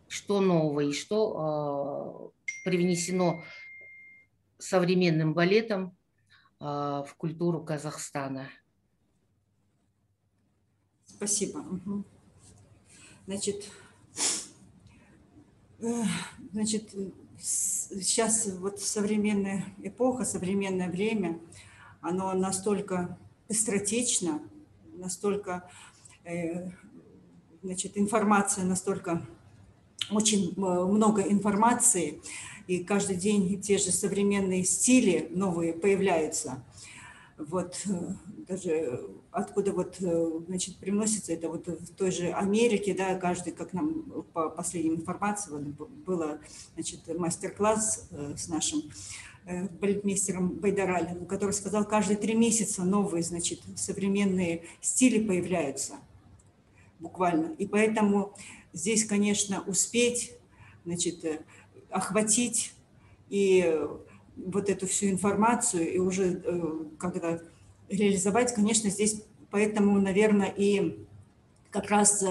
Что нового и что привнесено современным балетом в культуру Казахстана. Спасибо. Значит, сейчас вот современная эпоха, современное время, оно настолько быстротечно, настолько, значит, информация настолько, очень много информации, и каждый день те же современные стили новые появляются. Вот даже откуда вот, значит, приносится это вот в той же Америке, да, каждый, как нам по последней информации, вот было, значит, мастер-класс с нашим балетмейстером Байдаралем, который сказал, каждые 3 месяца новые, значит, современные стили появляются, буквально. И поэтому здесь, конечно, успеть, значит, охватить и вот эту всю информацию и уже когда реализовать, конечно, здесь поэтому, наверное, и как раз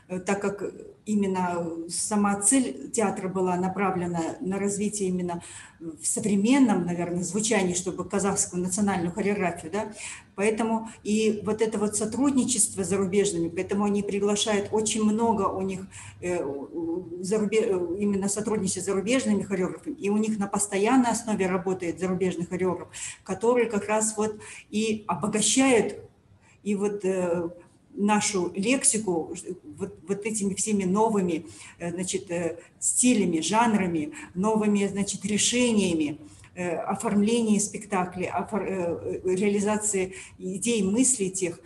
так как именно сама цель театра была направлена на развитие именно в современном, наверное, звучании, чтобы казахскую национальную хореографию, да, поэтому и вот это вот сотрудничество с зарубежными, поэтому они приглашают очень много у них именно сотрудничество с зарубежными хореографами, и у них на постоянной основе работает зарубежный хореограф, который как раз вот и обогащает и вот нашу лексику вот этими всеми новыми, значит, стилями, жанрами, новыми, значит, решениями оформления спектаклей, реализации идей, мыслей тех,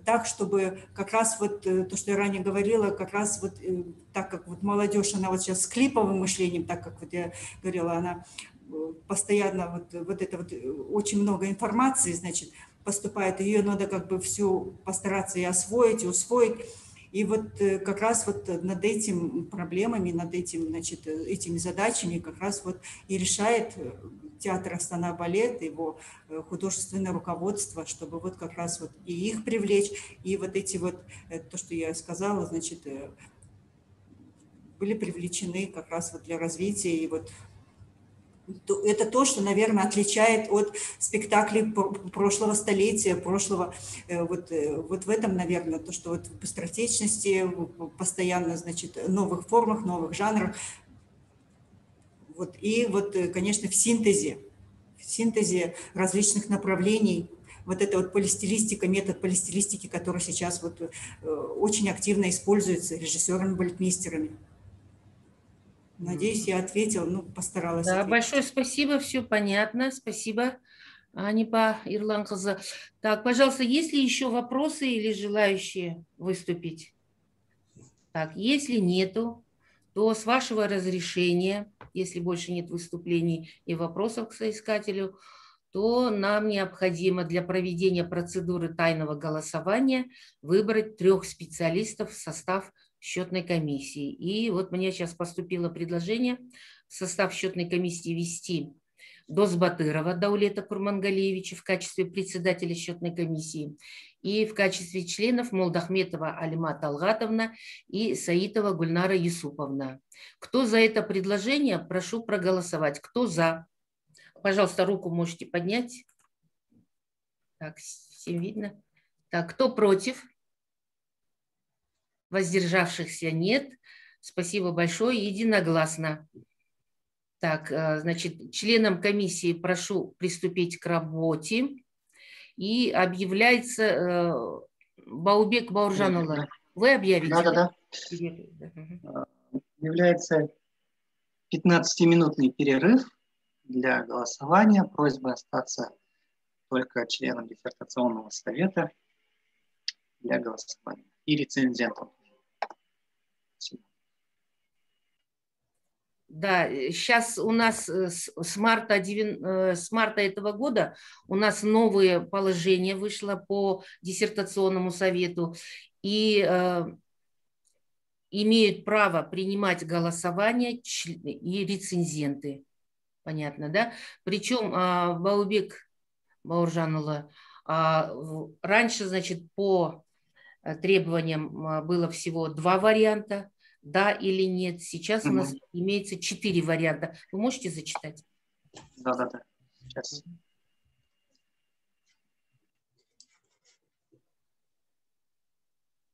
так, чтобы как раз вот то, что я ранее говорила, как раз вот так как вот молодежь, она вот сейчас с клиповым мышлением, так как вот я говорила, она постоянно вот это вот очень много информации, значит, поступает, ее надо как бы всю постараться и освоить, и усвоить. И вот как раз вот над этими проблемами, над этим, значит, этими задачами как раз вот и решает театр Астана Балет, его художественное руководство, чтобы вот как раз вот и их привлечь, и вот эти вот, то, что я сказала, значит, были привлечены как раз вот для развития и вот это то, что, наверное, отличает от спектаклей прошлого столетия, прошлого, вот в этом, наверное, то, что вот в быстротечности, постоянно, значит, новых формах, новых жанрах, вот, и вот, конечно, в синтезе различных направлений, вот эта вот полистилистика, метод полистилистики, который сейчас вот очень активно используется режиссерами-балетмейстерами. Надеюсь, я ответила, ну, постаралась Да, ответить. большое спасибо, все понятно. Спасибо, Анипа Ирланқызы. Так, пожалуйста, есть ли еще вопросы или желающие выступить? Так, если нету, то с вашего разрешения, если больше нет выступлений и вопросов к соискателю, то нам необходимо для проведения процедуры тайного голосования выбрать 3 специалистов в состав счетной комиссии. И вот мне сейчас поступило предложение в состав счетной комиссии ввести Дозбатырова Даулета Курмангалиевича в качестве председателя счетной комиссии и в качестве членов Молдахметова Алима Талгатовна и Саитова Гульнара Юсуповна. Кто за это предложение, прошу проголосовать. Кто за? Пожалуйста, руку можете поднять. Так, всем видно. Так, кто против? Воздержавшихся нет. Спасибо большое. Единогласно. Так, значит, членам комиссии прошу приступить к работе. И объявляется Баубек Бауржанұлы. Вы объявите? Да. Объявляется 15-минутный перерыв для голосования. Просьба остаться только членам диссертационного совета для голосования и рецензентам. Спасибо. Да, сейчас у нас с марта этого года у нас новые положения вышло по диссертационному совету, и имеют право принимать голосование и рецензенты. Понятно, да? Причем Баубек Бауржанұлы, раньше, значит, по требованиям было всего 2 варианта. да или нет. Сейчас у нас имеется 4 варианта. Вы можете зачитать? Да. Сейчас.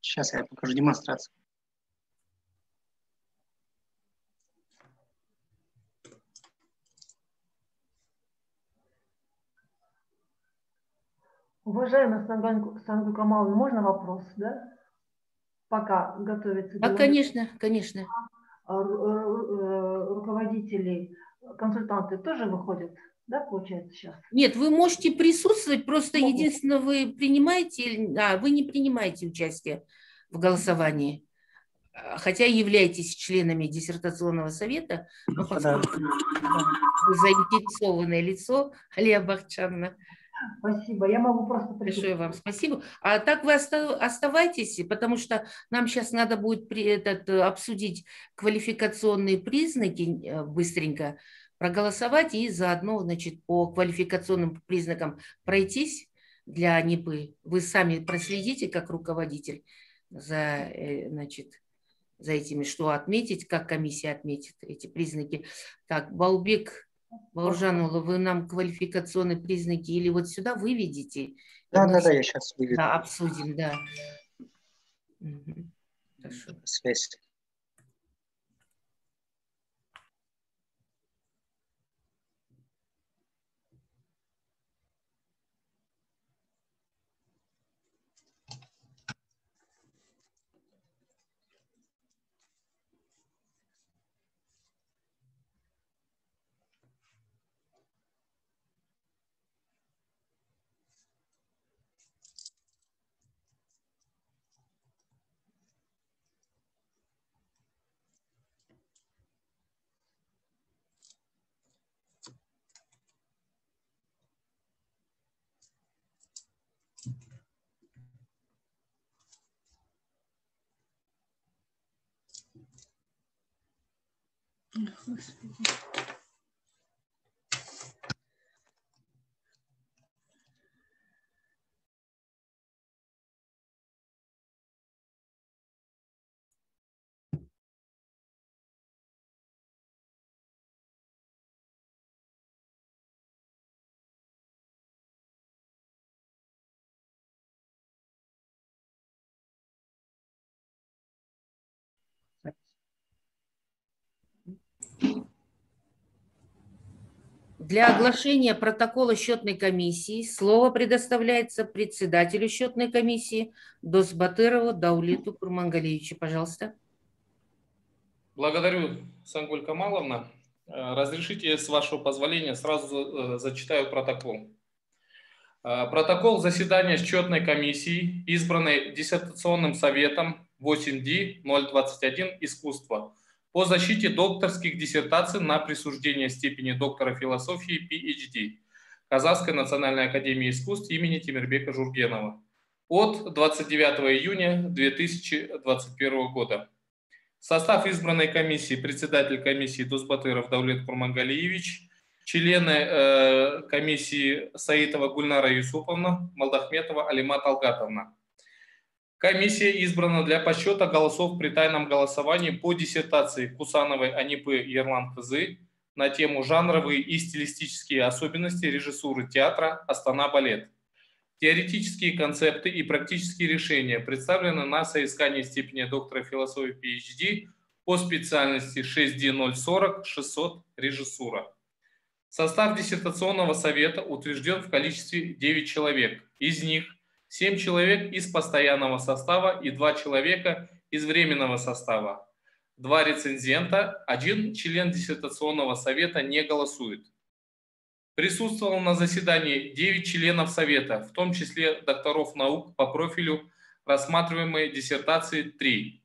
Сейчас я покажу демонстрацию. Уважаемая Сангуль Камаловна, можно вопрос, да? Пока готовится. Да, конечно. Руководители, консультанты тоже выходят, да, получается, сейчас? Нет, вы можете присутствовать, просто единственное, вы принимаете, вы не принимаете участие в голосовании, хотя являетесь членами диссертационного совета, но поскольку вы заинтересованное лицо, Алия Бахчановна. Спасибо, я могу просто присутствовать. Большое вам спасибо. А так вы оставайтесь, потому что нам сейчас надо будет обсудить квалификационные признаки быстренько, проголосовать и заодно, значит, по квалификационным признакам пройтись для НИПы. Вы сами проследите как руководитель за, значит, за этими, что отметить, как комиссия отметит эти признаки. Так, Балбек Бауржанула, вы нам квалификационные признаки или вот сюда выведите? Да, я сейчас выведу. Да, обсудим, да. Хорошо. Связь. Для оглашения протокола счетной комиссии слово предоставляется председателю счетной комиссии Досбатырову Даулету Курмангалиевичу. Пожалуйста. Благодарю, Сангуль Камаловна. Разрешите, с вашего позволения, сразу зачитаю протокол. Протокол заседания счетной комиссии, избранной диссертационным советом 8D-021 «Искусство» по защите докторских диссертаций на присуждение степени доктора философии PhD Казахской национальной академии искусств имени Темирбека Жургенова от 29 июня 2021 года. Состав избранной комиссии: председатель комиссии Досбатыров Даулет Курмангалиевич, члены комиссии Саитова Гульнара Юсуповна, Малдахметова Алима Талгатовна. Комиссия избрана для подсчета голосов при тайном голосовании по диссертации Кусановой Анипы Ерлан Кызы на тему «Жанровые и стилистические особенности режиссуры театра Астана-балет». Теоретические концепты и практические решения представлены на соискании степени доктора философии PhD по специальности 6D040-600 режиссура. Состав диссертационного совета утвержден в количестве 9 человек. Из них 7 человек из постоянного состава и 2 человека из временного состава. 2 рецензента, 1 член диссертационного совета не голосует. Присутствовало на заседании 9 членов совета, в том числе докторов наук по профилю рассматриваемой диссертации 3.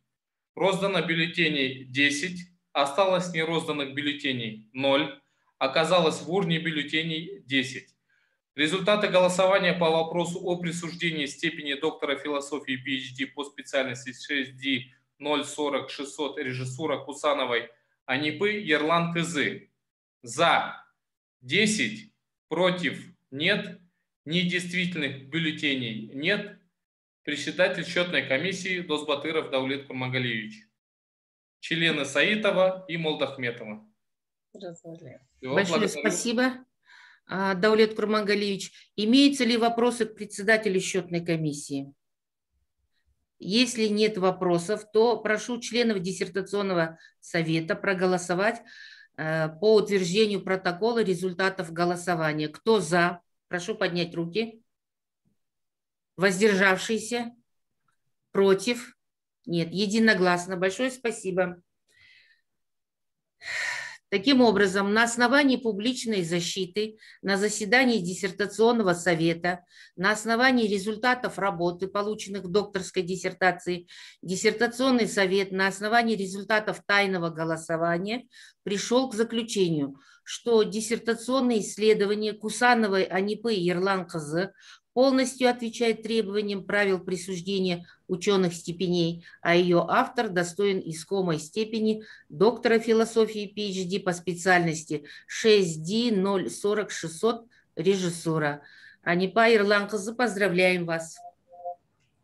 Роздано бюллетеней 10, осталось нерозданных бюллетеней 0, оказалось в урне бюллетеней 10. Результаты голосования по вопросу о присуждении степени доктора философии PhD по специальности 6D040-600 режиссура Кусановой Анипы Ерлан Кызы. За 10, против нет, недействительных бюллетеней нет. Председатель счетной комиссии Досбатыров Даулет Курмангалиевич. члены Саитова и Молдахметова. Большое спасибо, Даулет Курмангалиевич. Имеются ли вопросы к председателю счетной комиссии? Если нет вопросов, то прошу членов диссертационного совета проголосовать по утверждению протокола результатов голосования. Кто за? Прошу поднять руки. Воздержавшиеся? Против? Нет, единогласно. Большое спасибо. Таким образом, на основании публичной защиты на заседании диссертационного совета, на основании результатов работы, полученных в докторской диссертации, диссертационный совет на основании результатов тайного голосования пришел к заключению, что диссертационные исследования Кусановой Анипы Ерлан-кызы полностью отвечает требованиям правил присуждения ученых степеней, а ее автор достоин искомой степени доктора философии PhD по специальности 6D040600 режиссура. Анипа Ерлан-кызы, поздравляем вас.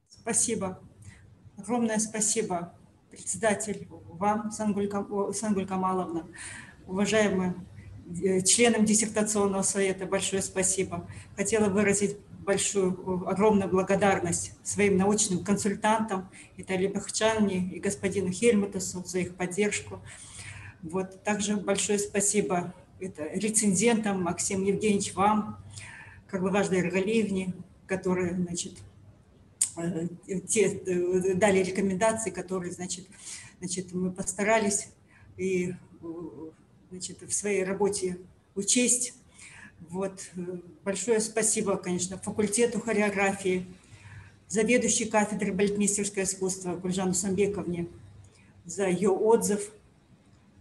Спасибо. Огромное спасибо, председатель, вам, Сангуль Камаловна, уважаемые членам диссертационного совета, большое спасибо. Хотела выразить огромную благодарность своим научным консультантам Виталию Бахчанне и господину Хельмутасу за их поддержку. Вот. Также большое спасибо рецензентам Максим Евгеньевич, вам, Карловажде Эргалиевне, которые, значит, дали рекомендации, которые, значит, мы постарались и, значит, в своей работе учесть. Вот. Большое спасибо, конечно, факультету хореографии, заведующей кафедрой балетмейстерского искусства Гульжану Самбековне за ее отзыв.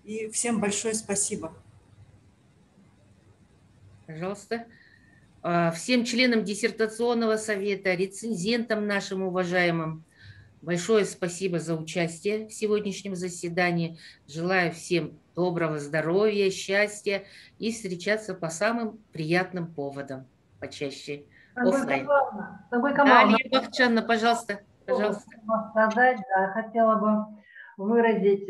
И всем большое спасибо. Пожалуйста. Всем членам диссертационного совета, рецензентам нашим уважаемым, большое спасибо за участие в сегодняшнем заседании. Желаю всем доброго здоровья, счастья и встречаться по самым приятным поводам почаще. Оффлайн. Алия Бахчанна, пожалуйста. Сказать, да, хотела бы выразить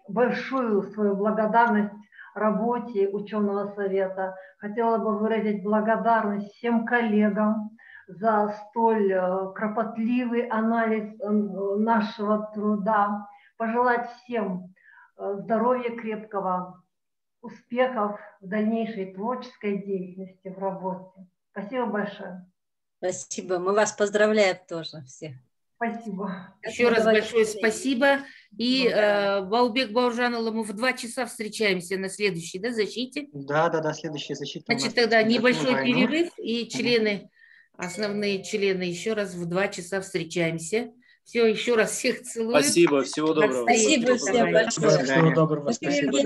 большую свою благодарность работе ученого совета. Хотела бы выразить благодарность всем коллегам за столь кропотливый анализ нашего труда. Пожелать всем здоровья крепкого, успехов в дальнейшей творческой деятельности в работе. Спасибо большое. Спасибо. Мы вас поздравляем тоже всех. Спасибо. Еще раз большое спасибо. И Баубек Бауржанұлы, мы в 2 часа встречаемся на следующей защите. Да, следующая защита. Значит, тогда небольшой перерыв, и члены, основные члены, еще раз в 2 часа встречаемся. Все, еще раз всех целую. Спасибо, всего доброго. Спасибо всем большое. Всего доброго. Спасибо.